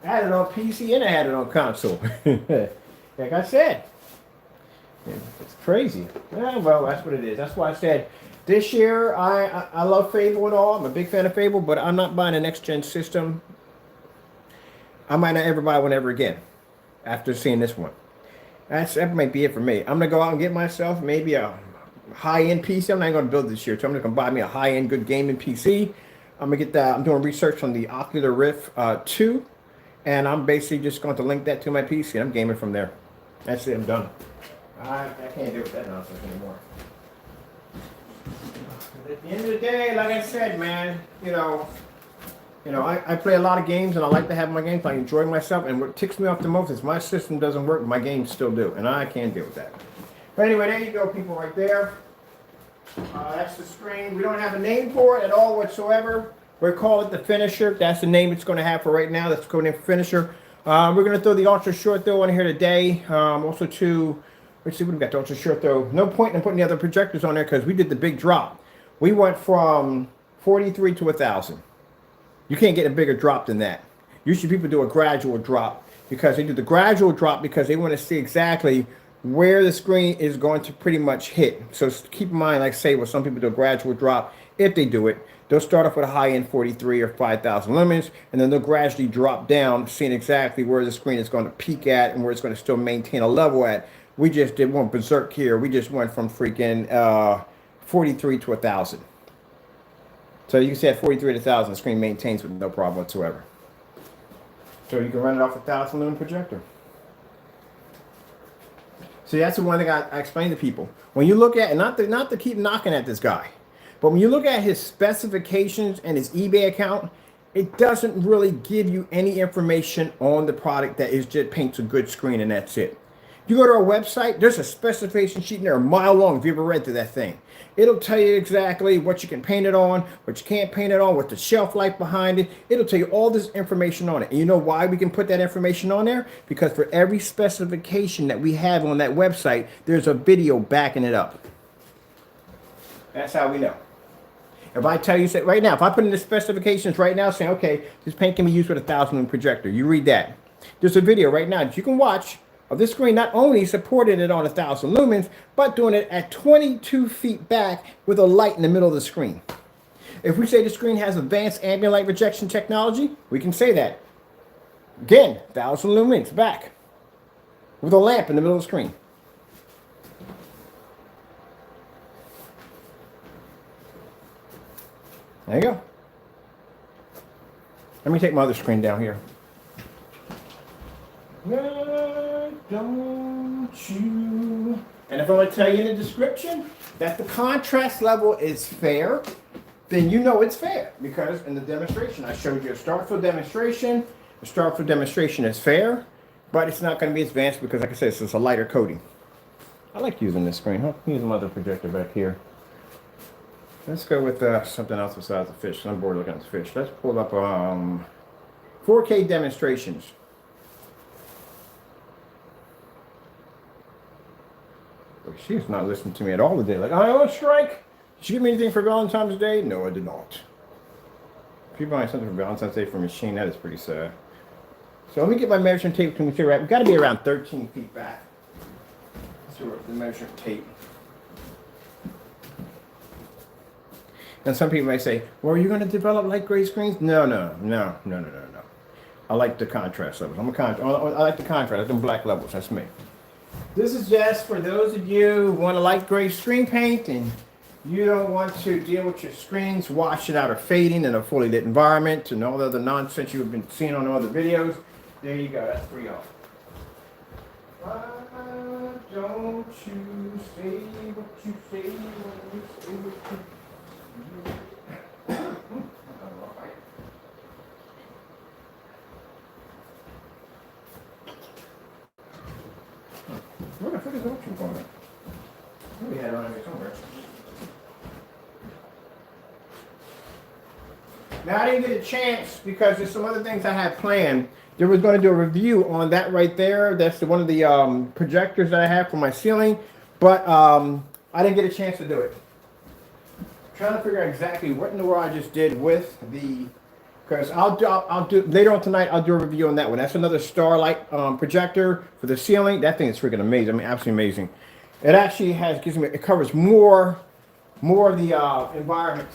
I had it on PC and I had it on console. Like I said. It's crazy. Yeah, well, that's what it is. That's why I said This year, I love Fable and all. I'm a big fan of Fable, but I'm not buying a next-gen system. I might not ever buy one ever again after seeing this one. That might be it for me. I'm going to go out and get myself maybe a high-end PC. I'm not going to build this year, so I'm just going to buy me a high-end good gaming PC. I'm going to get that. I'm doing research on the Oculus Rift 2, and I'm basically just going to link that to my PC. I'm gaming from there. That's it. I'm done. I can't deal with that nonsense anymore. At the end of the day, like I said, man, I play a lot of games and I like to have my games. I enjoy myself, and what ticks me off the most is my system doesn't work, my games still do, and I can't deal with that. But anyway, there you go, people, right there. That's the screen. We don't have a name for it at all whatsoever. We're calling it the Finisher. That's the name it's going to have for right now. That's the code name for Finisher. We're going to throw the Ultra Short Throw on here today. Also, let's see what we got. The Ultra Short Throw. No point in putting the other projectors on there because we did the big drop. We went from 43 to 1,000. You can't get a bigger drop than that. Usually people do a gradual drop because they do the gradual drop because they want to see exactly where the screen is going to pretty much hit. So keep in mind, like say, when some people do a gradual drop, if they do it, they'll start off with a high-end 43 or 5,000 lumens, and then they'll gradually drop down, seeing exactly where the screen is going to peak at and where it's going to still maintain a level at. We just did one berserk here. We just went from freaking 43 to 1,000. So you can see at 43 to 1,000, the screen maintains with no problem whatsoever. So you can run it off a 1,000 lumen projector. See, that's the one thing I explain to people. When you look at, and not to keep knocking at this guy, but when you look at his specifications and his eBay account, it doesn't really give you any information on the product that is just paints a good screen and that's it. You go to our website, there's a specification sheet in there a mile long if you ever read through that thing. It'll tell you exactly what you can paint it on, what you can't paint it on, what the shelf life behind it. It'll tell you all this information on it. And you know why we can put that information on there? Because for every specification that we have on that website, there's a video backing it up. That's how we know. If I tell you right now, if I put in the specifications right now saying, okay, this paint can be used with a 1,000 lumen projector, you read that. There's a video right now that you can watch of this screen not only supporting it on 1,000 lumens, but doing it at 22 feet back with a light in the middle of the screen. If we say the screen has advanced ambient light rejection technology, we can say that. Again, 1,000 lumens back with a lamp in the middle of the screen. There you go. Let me take my other screen down here. No, don't you? And if I'm going to tell you in the description that the contrast level is fair, then you know it's fair. Because in the demonstration, I showed you a Starfield demonstration. The Starfield demonstration is fair, but it's not going to be advanced because, like I said, it's just a lighter coating. I like using this screen. I'll use my other projector back here. Let's go with something else besides the fish. I'm bored looking at the fish. Let's pull up 4K demonstrations. She's not listening to me at all today. Like, I want to strike. Did you give me anything for Valentine's Day? No, I did not. If you're buying something for Valentine's Day from Machine, that is pretty sad. So let me get my measuring tape to material. We've got to be around 13 feet back. Let's see what the measuring tape. And some people may say, well, are you going to develop light gray screens? No. I like the contrast levels. I like the contrast. I like them black levels. That's me. This is just for those of you who want a light gray screen paint and you don't want to deal with your screens washing out or fading in a fully lit environment and all the other nonsense you've been seeing on other videos. There you go. That's free off. Why don't you say what you say when you say what you say? Where the fuck is the option going on? We had it on here somewhere. Now I didn't get a chance because there's some other things I had planned. There was going to do a review on that right there. That's one of the projectors that I have for my ceiling, but I didn't get a chance to do it. Trying to figure out exactly what in the world I just did with the, because I'll do later on tonight. I'll do a review on that one. That's another Starlight projector for the ceiling. That thing is freaking amazing. I mean, absolutely amazing. It actually it covers more more of the environment.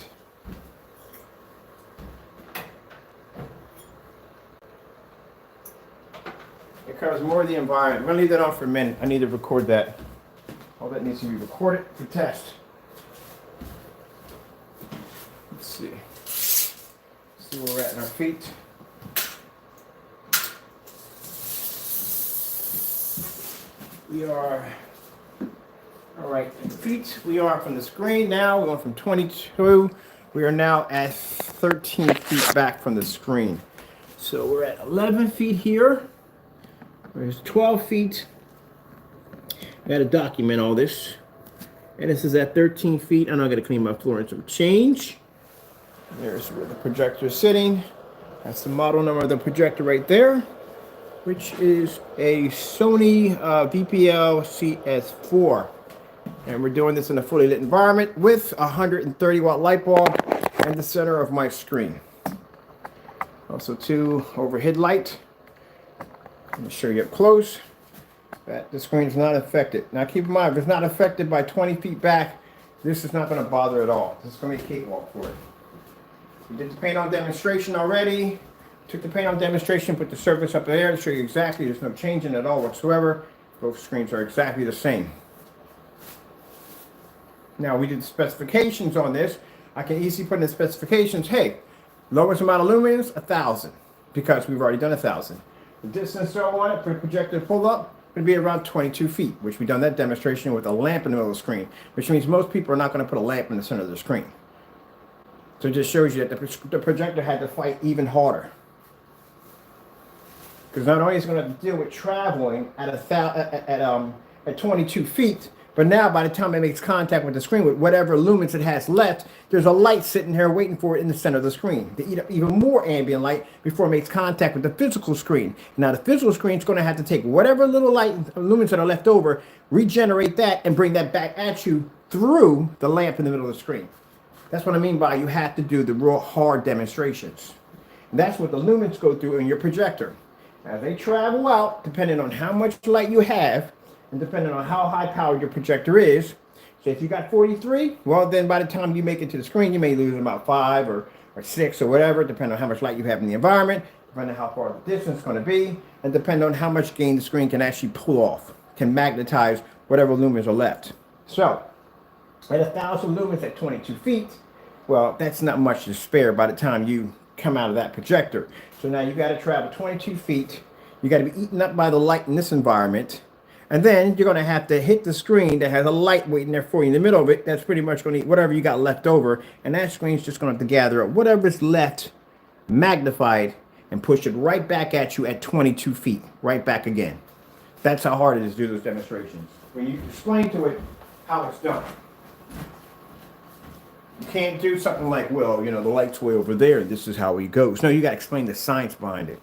It covers more of the environment. I'm gonna leave that on for a minute. I need to record that. All that needs to be recorded for test. Let's see. Let's see where we're at in our feet. We are, all right, feet, we are from the screen now. We're going from 22. We are now at 13 feet back from the screen. So we're at 11 feet here. There's 12 feet. I got to document all this. And this is at 13 feet. I'm not going to clean my floor and some change. There's where the projector is sitting. That's the model number of the projector right there, which is a Sony VPL CS4. And we're doing this in a fully lit environment with a 130 watt light bulb in the center of my screen. Also 2 overhead light. Let me show you up close that the screen is not affected. Now keep in mind, if it's not affected by 20 feet back, this is not going to bother at all. This is going to be a cakewalk for it. We did the paint on demonstration already. Took the paint on demonstration, put the surface up there to show you exactly. There's no changing at all whatsoever. Both screens are exactly the same. Now we did the specifications on this. I can easily put in the specifications. Hey, lowest amount of lumens, 1,000, because we've already done 1,000. The distance I want it for the projector to pull up would be around 22 feet, which we've done that demonstration with a lamp in the middle of the screen, which means most people are not going to put a lamp in the center of the screen. So it just shows you that the projector had to fight even harder. Because not only is it going to deal with traveling at 22 feet, but now by the time it makes contact with the screen with whatever lumens it has left, there's a light sitting here waiting for it in the center of the screen to eat up even more ambient light before it makes contact with the physical screen. Now the physical screen is going to have to take whatever little light lumens that are left over, regenerate that, and bring that back at you through the lamp in the middle of the screen. That's what I mean by you have to do the real hard demonstrations. And that's what the lumens go through in your projector. As they travel out, depending on how much light you have, and depending on how high powered your projector is. So if you got 43, well then by the time you make it to the screen, you may lose about 5 or 6 or whatever, depending on how much light you have in the environment, depending on how far the distance is going to be, and depending on how much gain the screen can actually pull off, can magnetize whatever lumens are left. So at 1,000 lumens at 22 feet, well, that's not much to spare by the time you come out of that projector. So now you got to travel 22 feet. You got to be eaten up by the light in this environment. And then you're going to have to hit the screen that has a light waiting there for you in the middle of it. That's pretty much going to eat whatever you got left over. And that screen's just going to have to gather up whatever's left, magnified, and push it right back at you at 22 feet. Right back again. That's how hard it is to do those demonstrations. When you explain to it how it's done. You can't do something like, well, you know, the light's way over there. This is how it goes. No, you got to explain the science behind it.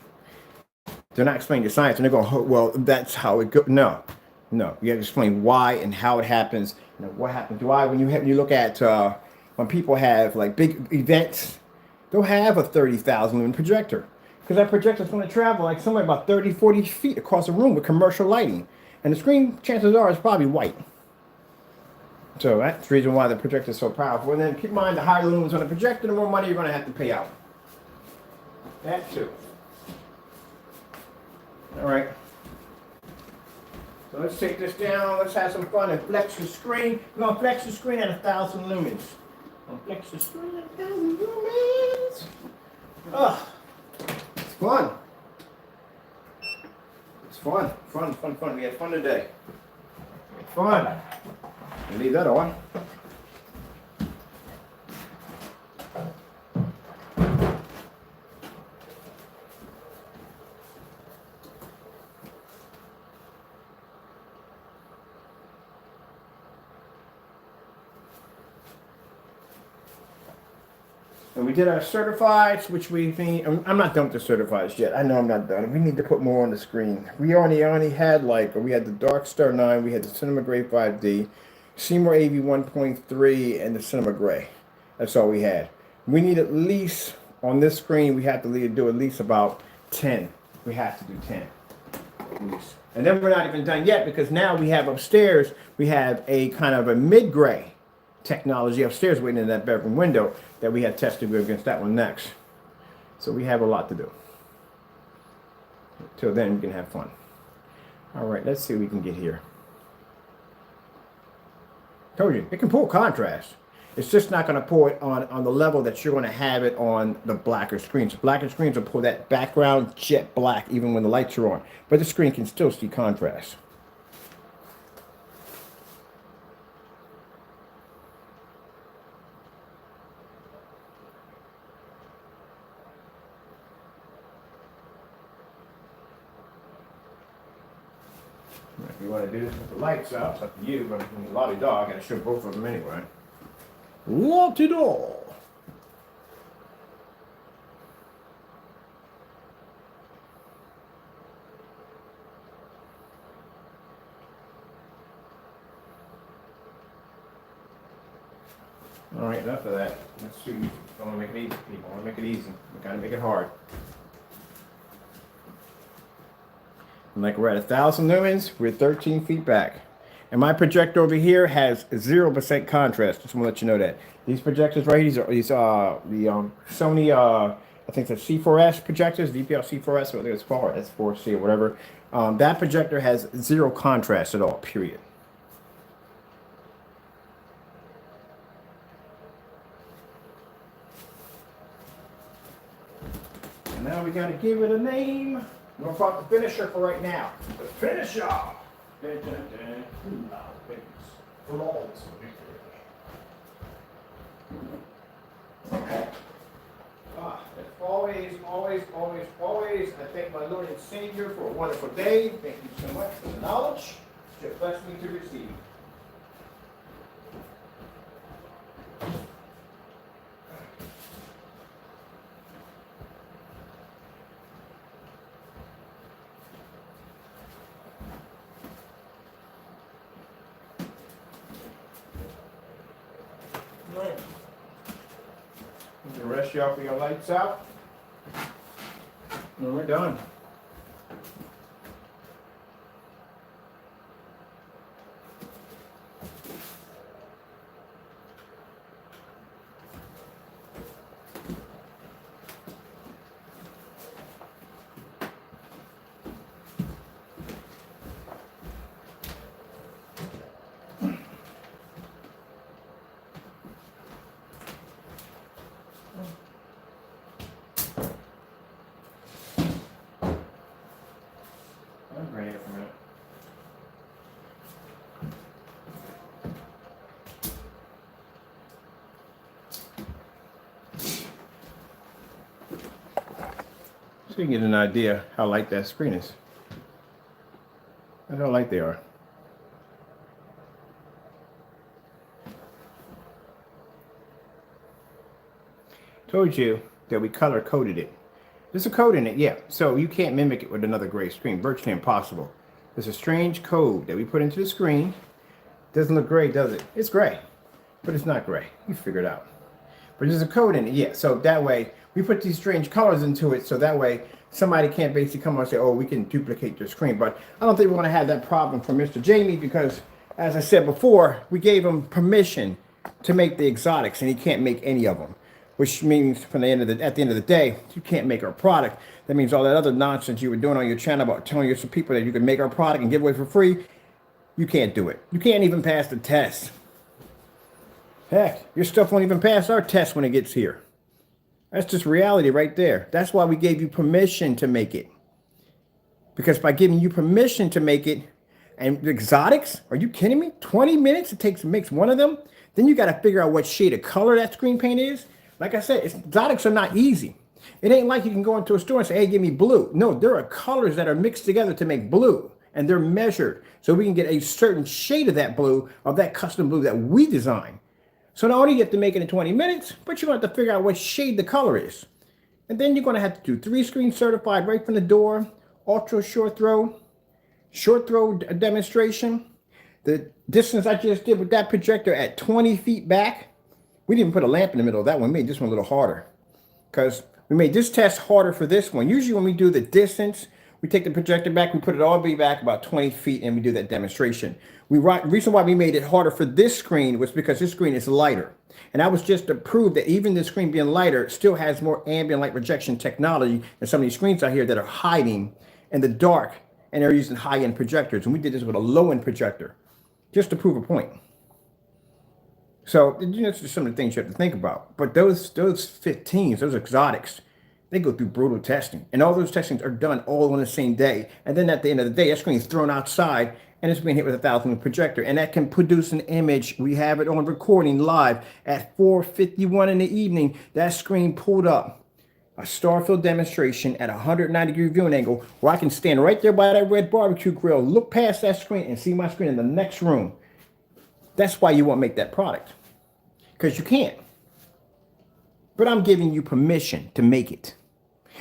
They're not explaining the science, and they're going, oh, well, that's how it goes. No. You have to explain why and how it happens. You know, what happens. Why, when you look at when people have like big events, they'll have a 30,000 lumen projector because that projector is going to travel like somewhere about 30, 40 feet across the room with commercial lighting, and the screen, chances are, is probably white. So that's the reason why the projector is so powerful. And then keep in mind, the higher lumens on the projector, the more money you're going to have to pay out. That too. All right. So let's take this down. Let's have some fun and flex the screen. We're going to flex the screen at 1,000 lumens. Flex the screen at 1,000 lumens. Oh, it's fun. It's fun. Fun. We had fun today. Fun. Leave that on. And we did our certifieds, which we think, I'm not done with the certifieds yet. I know I'm not done. We need to put more on the screen. We only had we had the Dark Star 9, we had the Cinema Gray 5D, Seymour AV 1.3, and the Cinema Gray. That's all we had. We need at least, on this screen, we have to do at least about 10. We have to do 10. At least. And then we're not even done yet, because now we have upstairs, we have a kind of a mid-gray technology upstairs waiting in that bedroom window that we had tested against that one next. So we have a lot to do. Till then, we can have fun. All right, let's see what we can get here. Told you, it can pull contrast. It's just not going to pull it on the level that you're going to have it on the blacker screens. Blacker screens will pull that background jet black even when the lights are on. But the screen can still see contrast. If you want to do this with the lights out, it's up to you, but when you lobby dog, I gotta show both of them anyway. Lottie dog! All right, enough of that. Let's see. I want to make it easy, people. I want to make it easy. We gotta make it hard. And like we're at 1,000 lumens, we're 13 feet back. And my projector over here has 0% contrast. Just want to let you know that. These projectors right here, these are the Sony, I think it's C4S projectors, DPL C4S, or I think it's 4, S4C or whatever. That projector has 0 contrast at all, period. And now we got to give it a name. We're going to call it the finisher for right now. The finisher! Dun, dun, dun. Flawless victory. Okay. As always, I thank my Lord and Savior for a wonderful day. Thank you so much for the knowledge that blessed me to receive. Right. The rest y'all for your lights out. And we're done. I'm ready for a minute. So you can get an idea how light that screen is. Look how light they are. Told you that we color coded it. There's a code in it, yeah. So you can't mimic it with another gray screen. Virtually impossible. There's a strange code that we put into the screen. Doesn't look gray, does it? It's gray, but it's not gray. You figure it out. But there's a code in it, yeah. So that way, we put these strange colors into it, so that way somebody can't basically come and say, oh, we can duplicate your screen. But I don't think we're going to have that problem for Mr. Jamie because, as I said before, we gave him permission to make the exotics, and he can't make any of them. Which means at the end of the day, you can't make our product. That means all that other nonsense you were doing on your channel about telling some people that you can make our product and give away for free, you can't do it. You can't even pass the test. Heck, your stuff won't even pass our test when it gets here. That's just reality right there. That's why we gave you permission to make it. Because by giving you permission to make it, and the exotics, are you kidding me? 20 minutes it takes to make one of them? Then you got to figure out what shade of color that screen paint is. Like I said, exotics are not easy. It ain't like you can go into a store and say, hey, give me blue. No, there are colors that are mixed together to make blue, and they're measured. So we can get a certain shade of that blue, of that custom blue that we design. So not only do you have to make it in 20 minutes, but you're going to have to figure out what shade the color is. And then you're going to have to do 3-screen certified right from the door, ultra short throw demonstration. The distance I just did with that projector at 20 feet back, we didn't put a lamp in the middle of that one. We made this one a little harder because we made this test harder for this one. Usually when we do the distance We take the projector back, we put it all the way back about 20 feet, and we do that demonstration. Reason why we made it harder for this screen was because this screen is lighter. And that was just to prove that even the screen being lighter still has more ambient light rejection technology than some of these screens out here that are hiding in the dark, and they're using high-end projectors. And we did this with a low-end projector just to prove a point. So, that's just some of the things you have to think about. But those 15s, those exotics, they go through brutal testing. And all those testings are done all on the same day. And then at the end of the day, that screen is thrown outside and it's being hit with a 1,000 projector. And that can produce an image. We have it on recording live at 4:51 in the evening. That screen pulled up a Starfield demonstration at a 190-degree viewing angle where I can stand right there by that red barbecue grill, look past that screen and see my screen in the next room. That's why you won't make that product, because you can't. But I'm giving you permission to make it.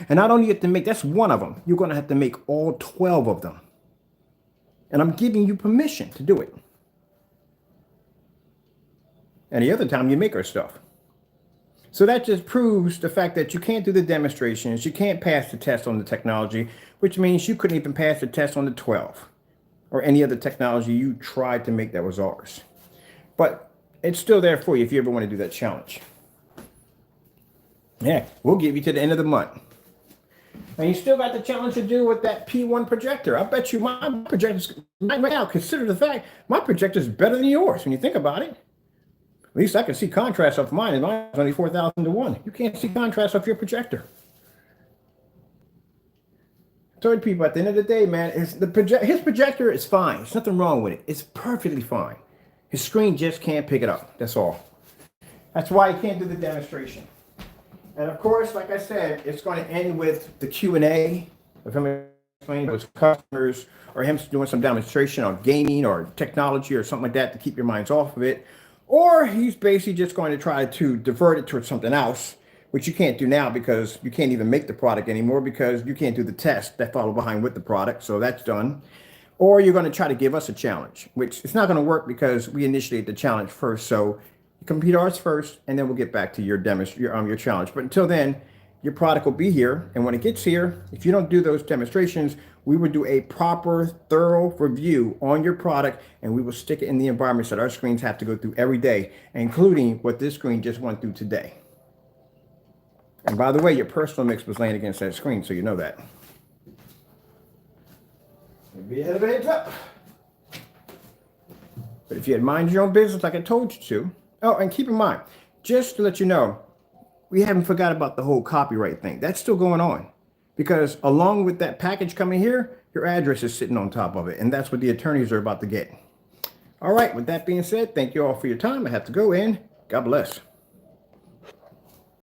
And not only you have to make, that's one of them. You're going to have to make all 12 of them. And I'm giving you permission to do it. Any other time you make our stuff. So that just proves the fact that you can't do the demonstrations. You can't pass the test on the technology, which means you couldn't even pass the test on the 12 or any other technology you tried to make that was ours. But it's still there for you if you ever want to do that challenge. Yeah, we'll give you to the end of the month. And you still got the challenge to do with that P1 projector. I bet you my projector's right now, consider the fact my projector's better than yours when you think about it. At least I can see contrast off mine, and mine's only 4,000 to 1. You can't see contrast off your projector. I told people at the end of the day, man, his projector is fine. There's nothing wrong with it. It's perfectly fine. His screen just can't pick it up. That's all. That's why he can't do the demonstration. And of course, like I said, it's going to end with the Q&A of him explaining to his customers or him doing some demonstration on gaming or technology or something like that to keep your minds off of it. Or he's basically just going to try to divert it towards something else, which you can't do now because you can't even make the product anymore because you can't do the test that follow behind with the product. So that's done. Or you're going to try to give us a challenge, which it's not going to work because we initiate the challenge first. So you complete ours first, and then we'll get back to your challenge. But until then, your product will be here. And when it gets here, if you don't do those demonstrations, we will do a proper, thorough review on your product, and we will stick it in the environments that our screens have to go through every day, including what this screen just went through today. And by the way, your personal mix was laying against that screen, so you know that. Maybe a heads up. But if you had mind your own business like I told you to, oh, and keep in mind, just to let you know, we haven't forgot about the whole copyright thing. That's still going on. Because along with that package coming here, your address is sitting on top of it. And that's what the attorneys are about to get. All right, with that being said, thank you all for your time. I have to go in. God bless.